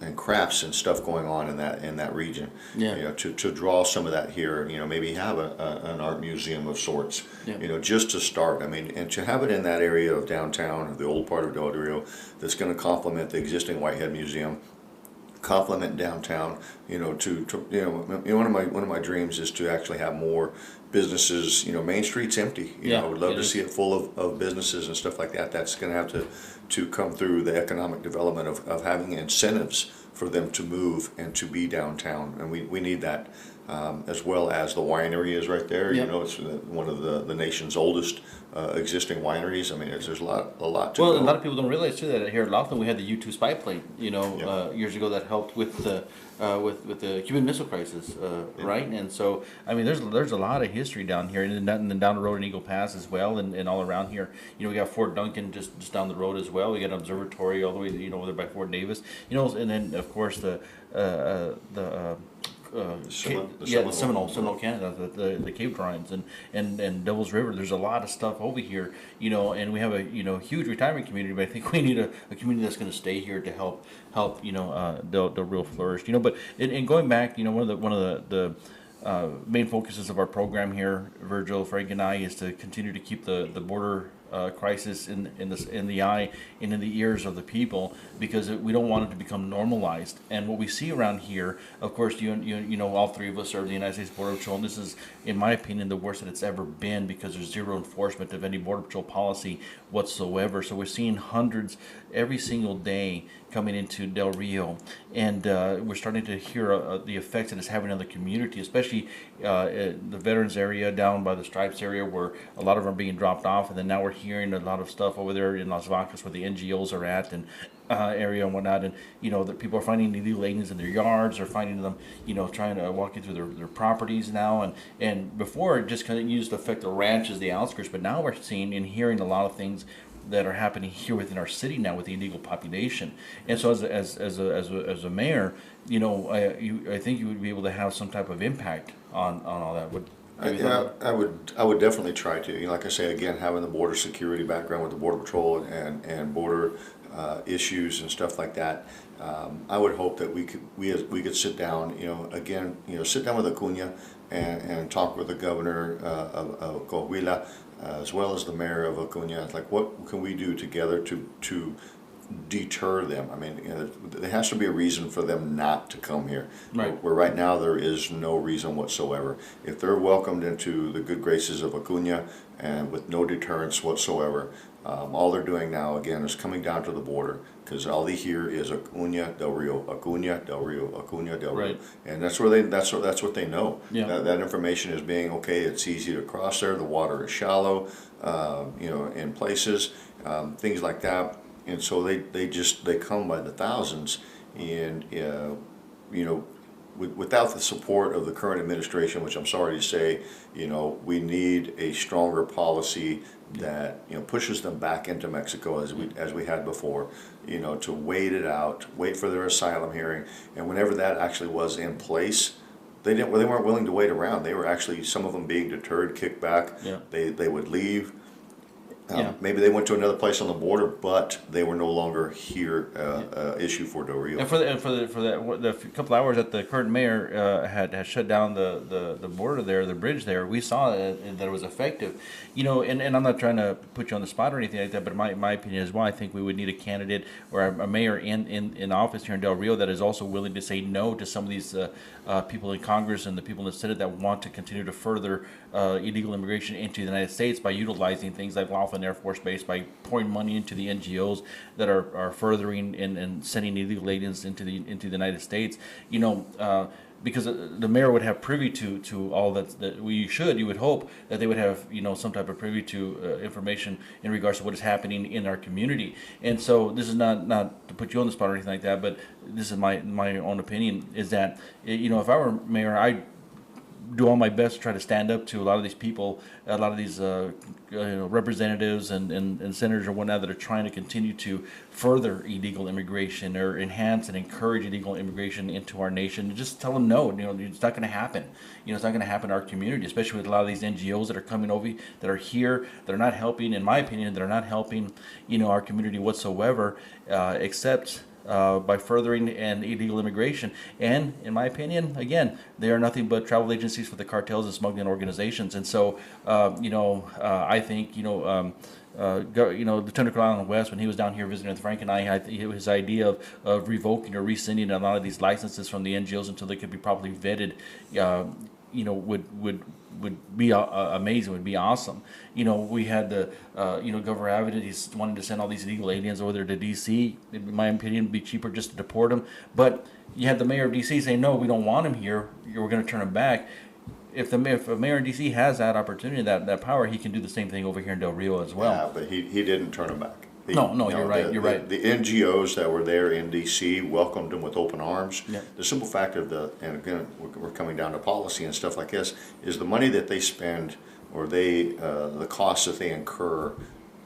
and crafts and stuff going on in that region. Yeah. To draw some of that here, maybe have an art museum of sorts. Yeah. Just to start. I mean, and to have it in that area of downtown, the old part of Del Rio, that's going to complement the existing Whitehead Museum, complement downtown. One of my dreams is to actually have more businesses. Main Street's empty. I would love to see it full of businesses and stuff like that. That's going to have to come through the economic development of having incentives for them to move and to be downtown, and we need that, as well as the winery is right there. Yep. It's one of the nation's oldest existing wineries. I mean, there's a lot to Well, go. a lot of people don't realize too that here at Laughlin we had the U-2 spy plane, years ago, that helped with the Cuban Missile Crisis, right? And so, I mean, there's a lot of history down here, and then down the road in Eagle Pass as well, and all around here. We got Fort Duncan just down the road as well. We got an observatory all the way, over there by Fort Davis, and then of course the Seminole Canada, the cave drawings and Devil's River. There's a lot of stuff over here, and we have a huge retirement community. But I think we need a community that's going to stay here to help Del Rio flourish. But in going back, one of the main focuses of our program here, Virgil, Frank, and I, is to continue to keep the border crisis in the eye and in the ears of the people, because we don't want it to become normalized. And what we see around here, of course, all three of us serve the United States Border Patrol, and this is, in my opinion, the worst that it's ever been, because there's zero enforcement of any Border Patrol policy whatsoever. So we're seeing hundreds every single day coming into Del Rio, and we're starting to hear the effects that it's having on the community, especially the veterans area down by the Stripes area, where a lot of them are being dropped off, and then now we're hearing a lot of stuff over there in Las Vacas where the NGOs are at, and area and whatnot, and that people are finding illegal aliens in their yards, or finding them trying to walk into their properties now, and before it just kind of used to affect the ranches, the outskirts, but now we're seeing and hearing a lot of things that are happening here within our city now with the illegal population. And so as a mayor, I think you would be able to have some type of impact on all that. I would definitely try to. Like I say, again, having the border security background with the Border Patrol and border issues and stuff like that, I would hope that we could sit down, sit down with Acuna and talk with the governor of Coahuila, as well as the mayor of Acuna. Like, what can we do together to deter them. I mean, there has to be a reason for them not to come here. Right. Where right now there is no reason whatsoever. If they're welcomed into the good graces of Acuna and with no deterrence whatsoever, all they're doing now again is coming down to the border, because all they hear is Acuna del Rio, Acuna del Rio, Acuna del Rio, Right. and that's what they know. Yeah. That information is being okay. It's easy to cross there. The water is shallow, in places, things like that. And so they come by the thousands, and without the support of the current administration, which I'm sorry to say, we need a stronger policy that pushes them back into Mexico as we had before, to wait it out, wait for their asylum hearing, and whenever that actually was in place, they weren't willing to wait around. They were actually, some of them, being deterred, kicked back. Yeah. They would leave. Yeah. Maybe they went to another place on the border, but they were no longer here. Issue for Del Rio. And for the couple hours that the current mayor had shut down the border there, the bridge there, we saw that it was effective. And I'm not trying to put you on the spot or anything like that, but my opinion is, well, I think we would need a candidate or a mayor in office here in Del Rio that is also willing to say no to some of these people in Congress and the people in the Senate that want to continue to further illegal immigration into the United States by utilizing things like Laughlin Air Force Base, by pouring money into the NGOs that are furthering and sending illegal aliens into the United States. Because the mayor would have privy to all that you would hope that they would have some type of privy to information in regards to what is happening in our community. And so this is not to put you on the spot or anything like that, but this is my own opinion, is that if I were mayor, I'd do all my best to try to stand up to a lot of these people, a lot of these representatives and senators or whatnot that are trying to continue to further illegal immigration or enhance and encourage illegal immigration into our nation. And just tell them no, it's not going to happen. It's not going to happen in our community, especially with a lot of these NGOs that are coming over, that are here, that are not helping. In my opinion, that are not helping our community whatsoever, except by furthering an illegal immigration. And in my opinion, again, they are nothing but travel agencies for the cartels and smuggling organizations. And so, I think, Lieutenant Colonel Alan West, when he was down here visiting with Frank and I, his idea of revoking or rescinding a lot of these licenses from the NGOs until they could be properly vetted, would be amazing, would be awesome. We had the, Governor Abbott, he's wanting to send all these illegal aliens over there to D.C. In my opinion, it'd be cheaper just to deport them. But you had the mayor of D.C. saying, no, we don't want him here. We're going to turn him back. If a mayor in D.C. has that opportunity, that power, he can do the same thing over here in Del Rio as well. Yeah, but he didn't turn them back. You're right. You're right. The NGOs that were there in D.C. welcomed him with open arms. Yeah. The simple fact and again, we're coming down to policy and stuff like this, is the money that they spend, or the costs that they incur,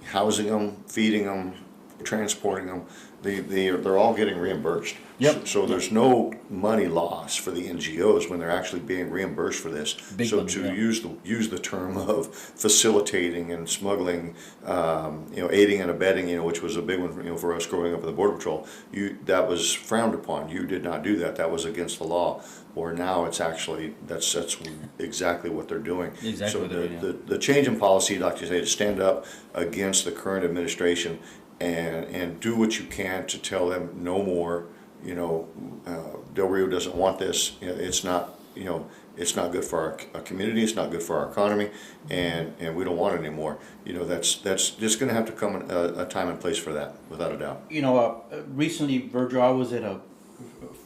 housing them, feeding them, transporting them, they're all getting reimbursed. Yep. So there's no money lost for the NGOs when they're actually being reimbursed for this. Use the term of facilitating and smuggling, aiding and abetting, which was a big one, for us growing up in the Border Patrol. That was frowned upon. You did not do that. That was against the law. Or now it's actually that's exactly what they're doing. Exactly. So the change in policy, like you say, to stand up against the current administration and do what you can to tell them no more. Del Rio doesn't want this. It's not good for our community. It's not good for our economy, and we don't want it anymore. That's just going to have to come a time and place for that, without a doubt. Recently, Virgil, I was at a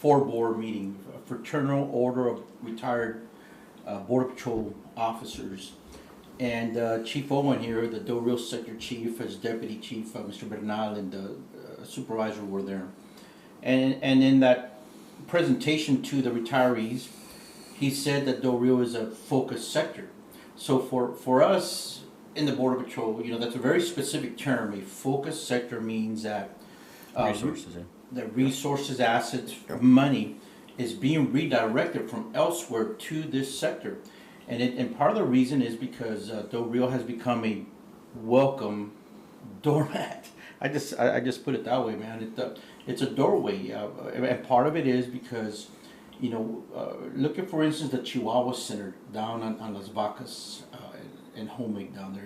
board meeting, a fraternal order of retired Border Patrol officers. And Chief Owen here, the Del Rio Sector Chief, as Deputy Chief, Mr. Bernal, and the supervisor were there. And in that presentation to the retirees, he said that Del Rio is a focus sector. So for us in the Border Patrol, that's a very specific term. A focus sector means that the resources, assets, money is being redirected from elsewhere to this sector. And part of the reason is because Del Rio has become a welcome doormat. I just put it that way, man. It's a doorway, and part of it is because, look at, for instance, the Chihuahua Center down on Las Vacas, and homemade down there.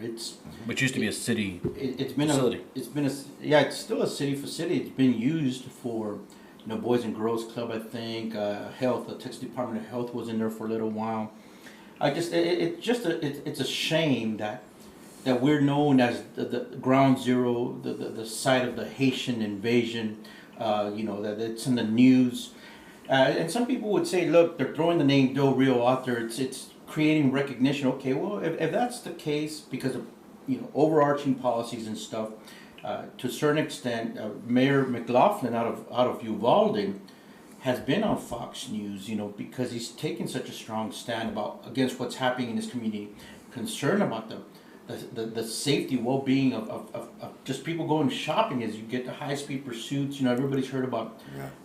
Which used to be a city It's been facility. it's still a city facility. It's been used for, Boys and Girls Club, I think, health, the Texas Department of Health was in there for a little while. It's a shame that we're known as the ground zero, the site of the Haitian invasion, that it's in the news. And some people would say, look, they're throwing the name Del Rio out there. It's creating recognition. Okay, well, if that's the case, because of overarching policies and stuff, to a certain extent, Mayor McLaughlin out of Uvalde has been on Fox News, because he's taken such a strong stand against what's happening in his community, concerned about the safety, well-being of just people going shopping as you get to high-speed pursuits. Everybody's heard about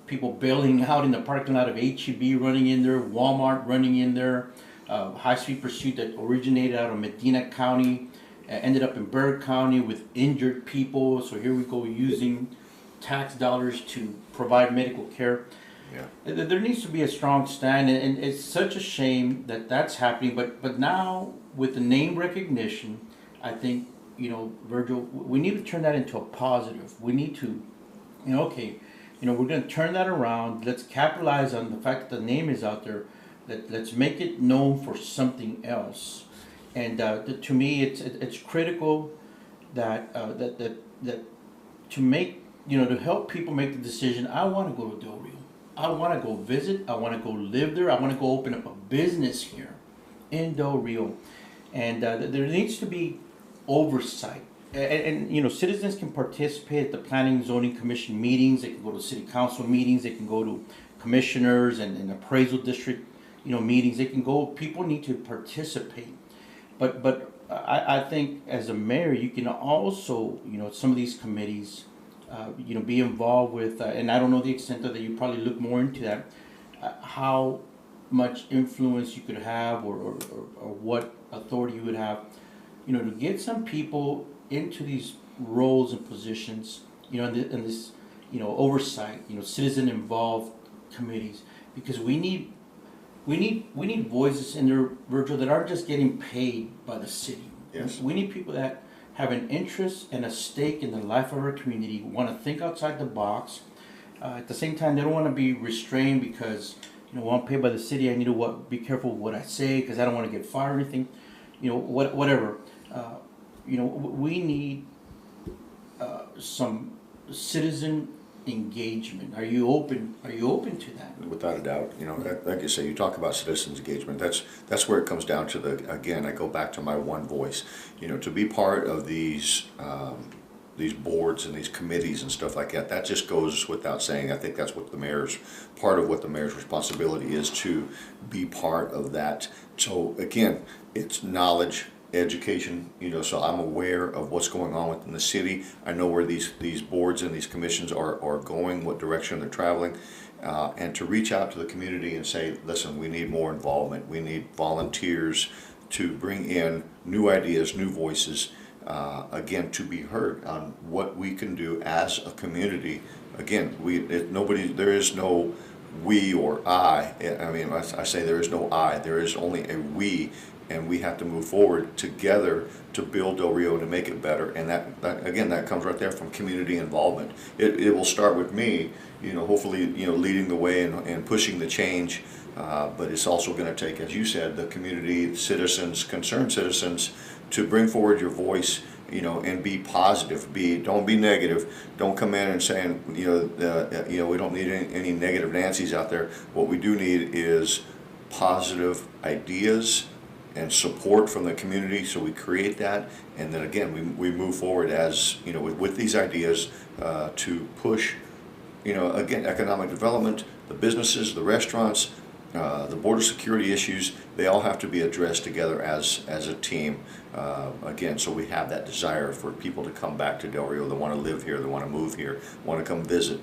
people bailing out in the parking lot of H-E-B running in there, Walmart running in there, high-speed pursuit that originated out of Medina County, ended up in Berg County with injured people. So here we go, using tax dollars to provide medical care. There needs to be a strong stand, and it's such a shame that that's happening. But now with the name recognition, I think Virgil, we need to turn that into a positive. We need to, we're going to turn that around. Let's capitalize on the fact that the name is out there. Let's make it known for something else. And to me, it's critical that to make to help people make the decision. I want to go to Del Rio. I want to go visit. I want to go live there. I want to go open up a business here in Del Rio. And there needs to be oversight. And citizens can participate at the Planning and Zoning Commission meetings. They can go to city council meetings. They can go to commissioners and appraisal district meetings. They can go. People need to participate. But I think as a mayor, you can also some of these committees. Be involved with, and I don't know the extent of that. You probably look more into that. How much influence you could have, or what authority you would have, to get some people into these roles and positions, in this, oversight, citizen involved committees, because we need voices in there, Virgil, that aren't just getting paid by the city. Yes. We need people that have an interest and a stake in the life of our community, want to think outside the box. At the same time, they don't want to be restrained because, well, I'm paid by the city. I need to be careful with what I say because I don't want to get fired or anything. Whatever. We need some citizen engagement. Are you open to that? Without a doubt, like you say, you talk about citizens engagement. That's where it comes down to again, I go back to my one voice. To be part of these boards and these committees and stuff like that. That just goes without saying. I think that's what part of what the mayor's responsibility is, to be part of that. So again, it's knowledge, education, so I'm aware of what's going on within the city. I know where these boards and these commissions are going, what direction they're traveling, and to reach out to the community and say, listen, we need more involvement. We need volunteers to bring in new ideas, new voices, again, to be heard on what we can do as a community. Again, there is no we or I. I mean, I say there is no I. There is only a we. And we have to move forward together to build Del Rio, to make it better. And that comes right there from community involvement. It will start with me, hopefully, leading the way and pushing the change. But it's also going to take, as you said, the community, citizens, concerned citizens, to bring forward your voice, and be positive. Don't be negative. Don't come in and saying, we don't need any negative Nancy's out there. What we do need is positive ideas and support from the community, so we create that, and then again we move forward as with these ideas to push again economic development, the businesses, the restaurants, the border security issues. They all have to be addressed together as a team, again, so we have that desire for people to come back to Del Rio. They want to live here, they want to move here, want to come visit.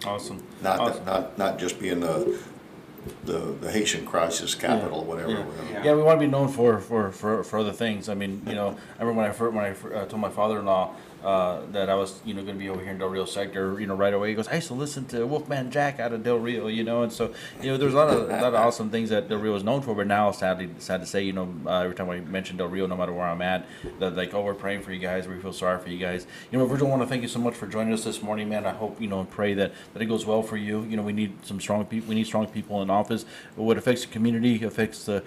Awesome. Not just be in the Haitian crisis capital, whatever. Yeah, we want to be known for other things. I mean, I remember when I told my father-in-law, that I was, going to be over here in Del Rio sector, right away. He goes, I used to listen to Wolfman Jack out of Del Rio, and so, there's a lot of awesome things that Del Rio is known for, but now, sad to say, every time I mention Del Rio, no matter where I'm at, that like, oh, we're praying for you guys, we feel sorry for you guys. Virgil, I want to thank you so much for joining us this morning, man. I hope, and pray that it goes well for you. We need some strong people, we need strong people in office. What affects the community affects the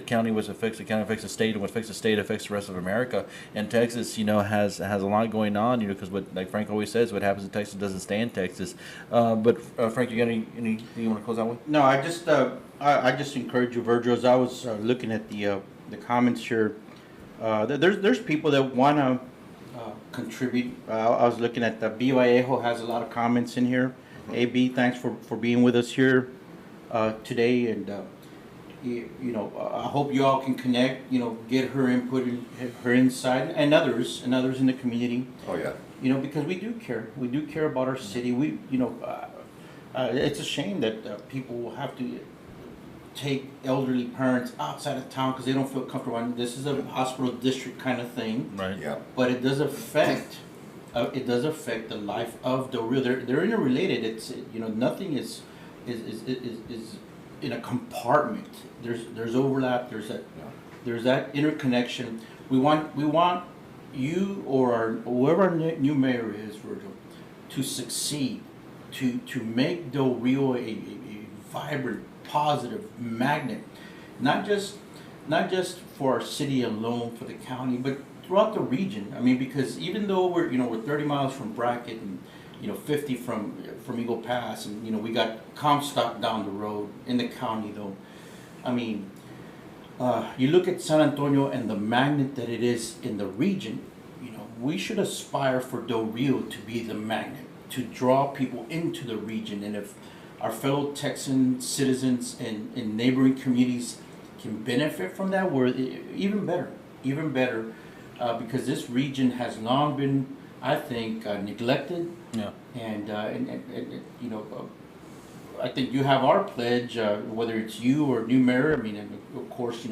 county, what affects the county affects the state, and what affects the state affects the rest of America. And Texas, has a lot going on, because what, like Frank always says, what happens in Texas doesn't stay in Texas. But Frank, you got anything you want to close out with? No, I just encourage you, Virgil. As I was looking at the comments here, there's people that want to contribute. I was looking at the BYAHO has a lot of comments in here. AB, thanks for being with us here today, and I hope you all can connect. Get her input, and her insight, and others in the community. Oh yeah. Because we do care. We do care about our city. It's a shame that people will have to take elderly parents outside of town because they don't feel comfortable. And this is a hospital district kind of thing. Right. Yeah. But it does affect. It does affect the life of Del Rio. They're interrelated. It's nothing is in a compartment. There's overlap. There's that interconnection. We want you or whoever our new mayor is, Virgil, to succeed, to make Del Rio a vibrant, positive magnet, not just for our city alone, for the county, but throughout the region. I mean, because even though we're 30 miles from Brackett and 50 from Eagle Pass, and we got Comstock down the road in the county, though. I mean, you look at San Antonio and the magnet that it is in the region. We should aspire for Del Rio to be the magnet, to draw people into the region. And if our fellow Texan citizens in neighboring communities can benefit from that, we're even better, because this region has long been, I think, neglected. Yeah. And I think you have our pledge, whether it's you or new mayor. I mean, and of course,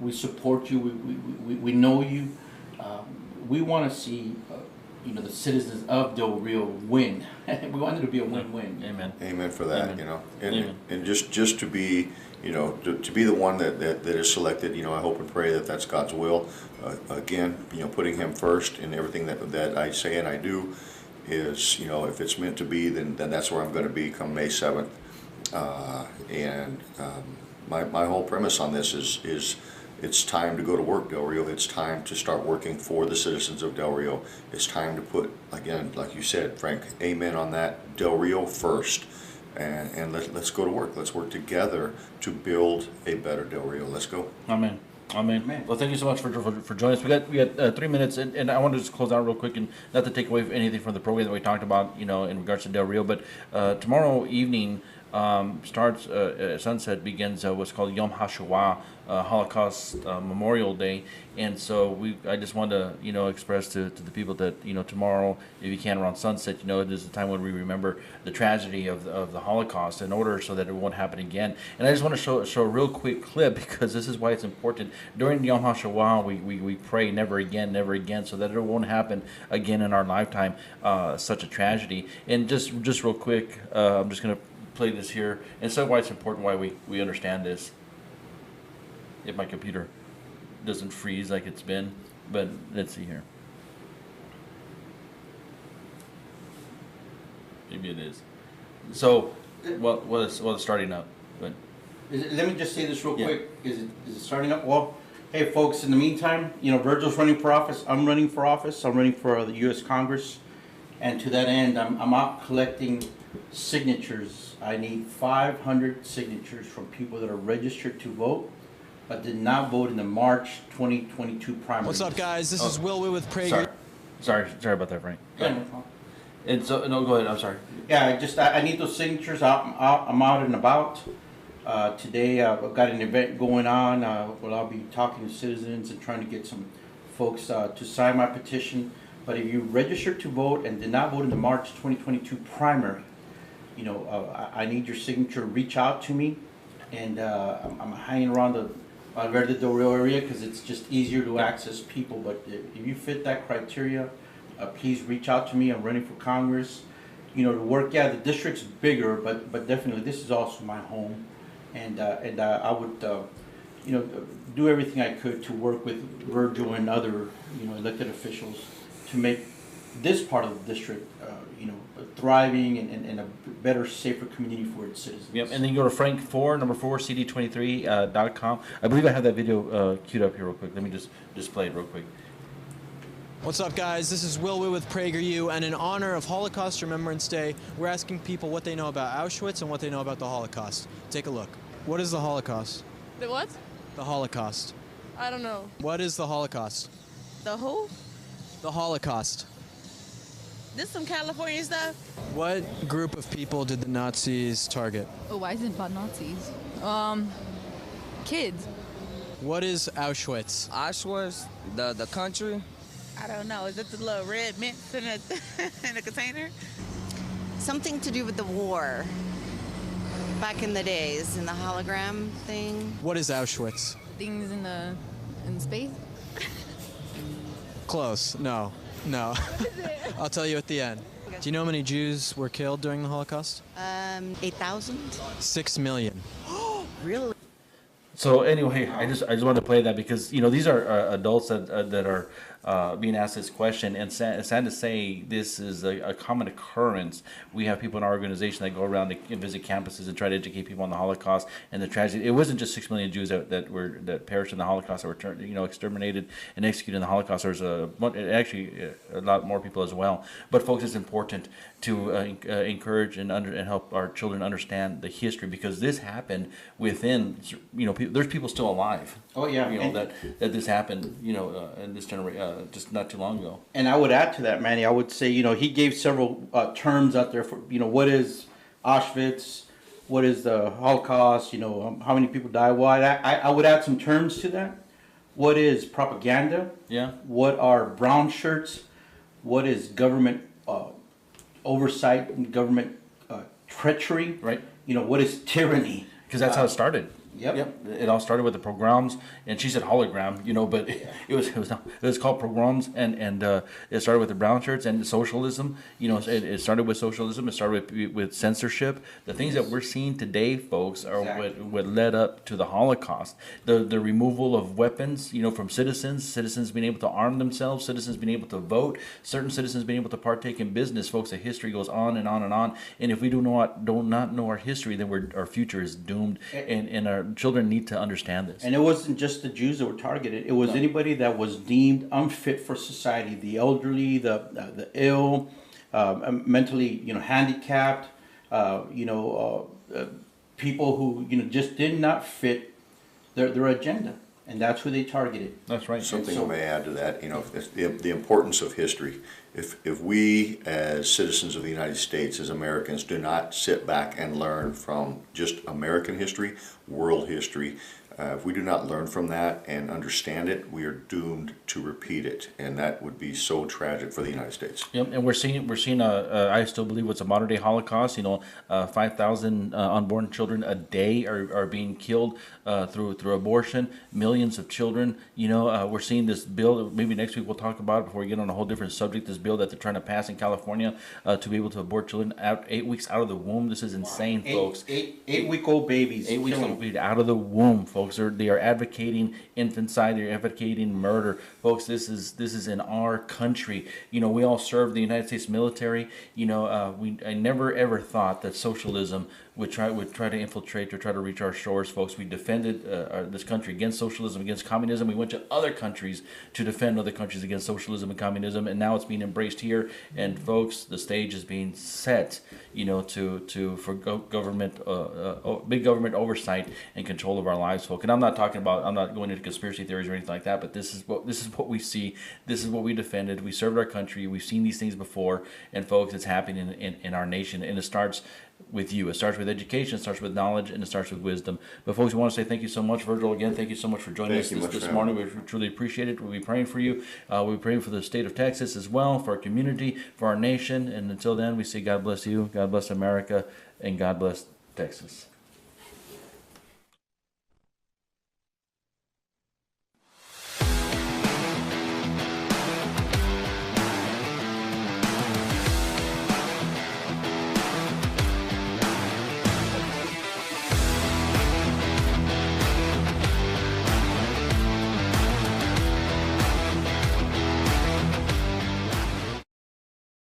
we support you. We know you. We want to see, the citizens of Del Rio win. We want it to be a win-win. Amen. Amen for that. Amen. And just to be, to be the one that is selected. I hope and pray that that's God's will. Again, putting Him first in everything that I say and I do is, if it's meant to be, then that's where I'm going to be come May 7th. My whole premise on this is it's time to go to work, Del Rio. It's time to start working for the citizens of Del Rio. It's time to put, again, like you said, Frank, amen on that, Del Rio first. And let's go to work. Let's work together to build a better Del Rio. Let's go. Amen. Amen. Well, thank you so much for joining us. We got 3 minutes, and I want to just close out real quick, and not to take away anything from the program that we talked about, in regards to Del Rio, but tomorrow evening starts sunset begins what's called Yom HaShoah, Holocaust Memorial Day, and so I just want to express to the people that tomorrow, if you can, around sunset, it is the time when we remember the tragedy of the Holocaust in order so that it won't happen again. And I just want to show a real quick clip because this is why it's important. During Yom HaShoah, we pray never again, so that it won't happen again in our lifetime. Such a tragedy. And just real quick, I'm just gonna play this here, and so why it's important, why we understand this. If my computer doesn't freeze like it's been, but let's see here. Maybe it is. So, it's starting up, but Let me just say this real Yeah. quick. Is it starting up? Well, hey folks, in the meantime, Virgil's running for office. I'm running for office. I'm running for the U.S. Congress. And to that end, I'm out collecting signatures. I need 500 signatures from people that are registered to vote, but did not vote in the March 2022 primary. What's up, guys? This is Will with Prager. Sorry about that, Frank. Yeah, no problem. And so, no, go ahead. I'm sorry. Yeah, I need those signatures. I'm out and about. Today I've got an event going on where I'll be talking to citizens and trying to get some folks to sign my petition. But if you registered to vote and did not vote in the March 2022 primary, I need your signature. Reach out to me, and I'm hanging around Alverde Del Rio area, because it's just easier to access people. But if you fit that criteria, please reach out to me. I'm running for Congress. You know, to work. Yeah, the district's bigger, but definitely this is also my home, and I would, you know, do everything I could to work with Virgil and other, you know, elected officials to make this part of the district, you know, thriving and a better, safer community for its citizens. Yep, and then you go to Frank 4, number 4, CD23.com. I believe I have that video queued up here real quick. Let me just play it real quick. What's up, guys? This is Will with PragerU, and in honor of Holocaust Remembrance Day, we're asking people what they know about Auschwitz and what they know about the Holocaust. Take a look. What is the Holocaust? The what? The Holocaust. I don't know. What is the Holocaust? The who? The Holocaust. This some California stuff? What group of people did the Nazis target? Oh, why is it about Nazis? Kids. What is Auschwitz? Auschwitz, the country. I don't know. Is it the little red mints in a in a container? Something to do with the war. Back in the days, in the hologram thing. What is Auschwitz? Things in space. Close. No. I'll tell you at the end. Do you know how many Jews were killed during the Holocaust? 8,000? 6 million. Really? So anyway, I just wanted to play that because, you know, these are adults that are being asked this question, and sad to say this is a common occurrence. We have people in our organization that go around and visit campuses and try to educate people on the Holocaust and the tragedy. It wasn't just 6 million Jews that perished in the Holocaust, that were exterminated and executed in the Holocaust. There's actually a lot more people as well. But folks, it's important to encourage and help our children understand the history, because this happened within, you know, there's people still alive. Oh yeah, You know, that this happened, you know, in this generation, just not too long ago. And I would add to that, Manny. I would say, you know, he gave several terms out there for, you know, what is Auschwitz, what is the Holocaust, you know, how many people died. Well, I would add some terms to that. What is propaganda? Yeah. What are brown shirts? What is government oversight and government treachery? Right. You know, what is tyranny? Because that's how it started. Yep. It all started with the pogroms, and she said hologram, you know, but it was called pogroms, and it started with the brown shirts and socialism. You know, it started with socialism. It started with censorship. The things that we're seeing today, folks, are what led up to the Holocaust. The removal of weapons, you know, from citizens being able to arm themselves, citizens being able to vote, certain citizens being able to partake in business. Folks, the history goes on and on and on. And if we do not know our history, then our future is doomed, and our children need to understand this. And it wasn't just the Jews that were targeted. It was anybody that was deemed unfit for society: the elderly, the ill, mentally, you know, handicapped, people who, you know, just did not fit their agenda, and that's who they targeted. That's right. Something I may add to that, you know, the importance of history. If we as citizens of the United States, as Americans, do not sit back and learn from just American history, world history, if we do not learn from that and understand it, we are doomed to repeat it, and that would be so tragic for the United States. Yep, and we're seeing I still believe it's a modern day Holocaust. You know, 5,000 unborn children a day are being killed through abortion. Millions of children. You know, we're seeing this bill. Maybe next week we'll talk about it before we get on a whole different subject. This bill that they're trying to pass in California to be able to abort children 8 weeks out of the womb. This is insane, folks. 8-week-old babies. 8 weeks old out of the womb, folks. They are advocating infanticide. They're advocating murder, folks. This is in our country. You know, we all serve the United States military. You know, I never ever thought that socialism would try to infiltrate or try to reach our shores, folks. We defended this country against socialism, against communism. We went to other countries to defend other countries against socialism and communism, and now it's being embraced here. And folks, the stage is being set, you know, for government, big government oversight and control of our lives, folks. And I'm not going into conspiracy theories or anything like that, but this is what we see. This is what we defended. We served our country. We've seen these things before, and folks, it's happening in our nation, and it starts with you. It starts with education, it starts with knowledge, and it starts with wisdom. But folks, we want to say thank you so much, Virgil. Again, thank you so much for joining us this morning. We truly appreciate it. We'll be praying for you. We'll be praying for the state of Texas as well, for our community, for our nation. And until then, we say God bless you, God bless America, and God bless Texas.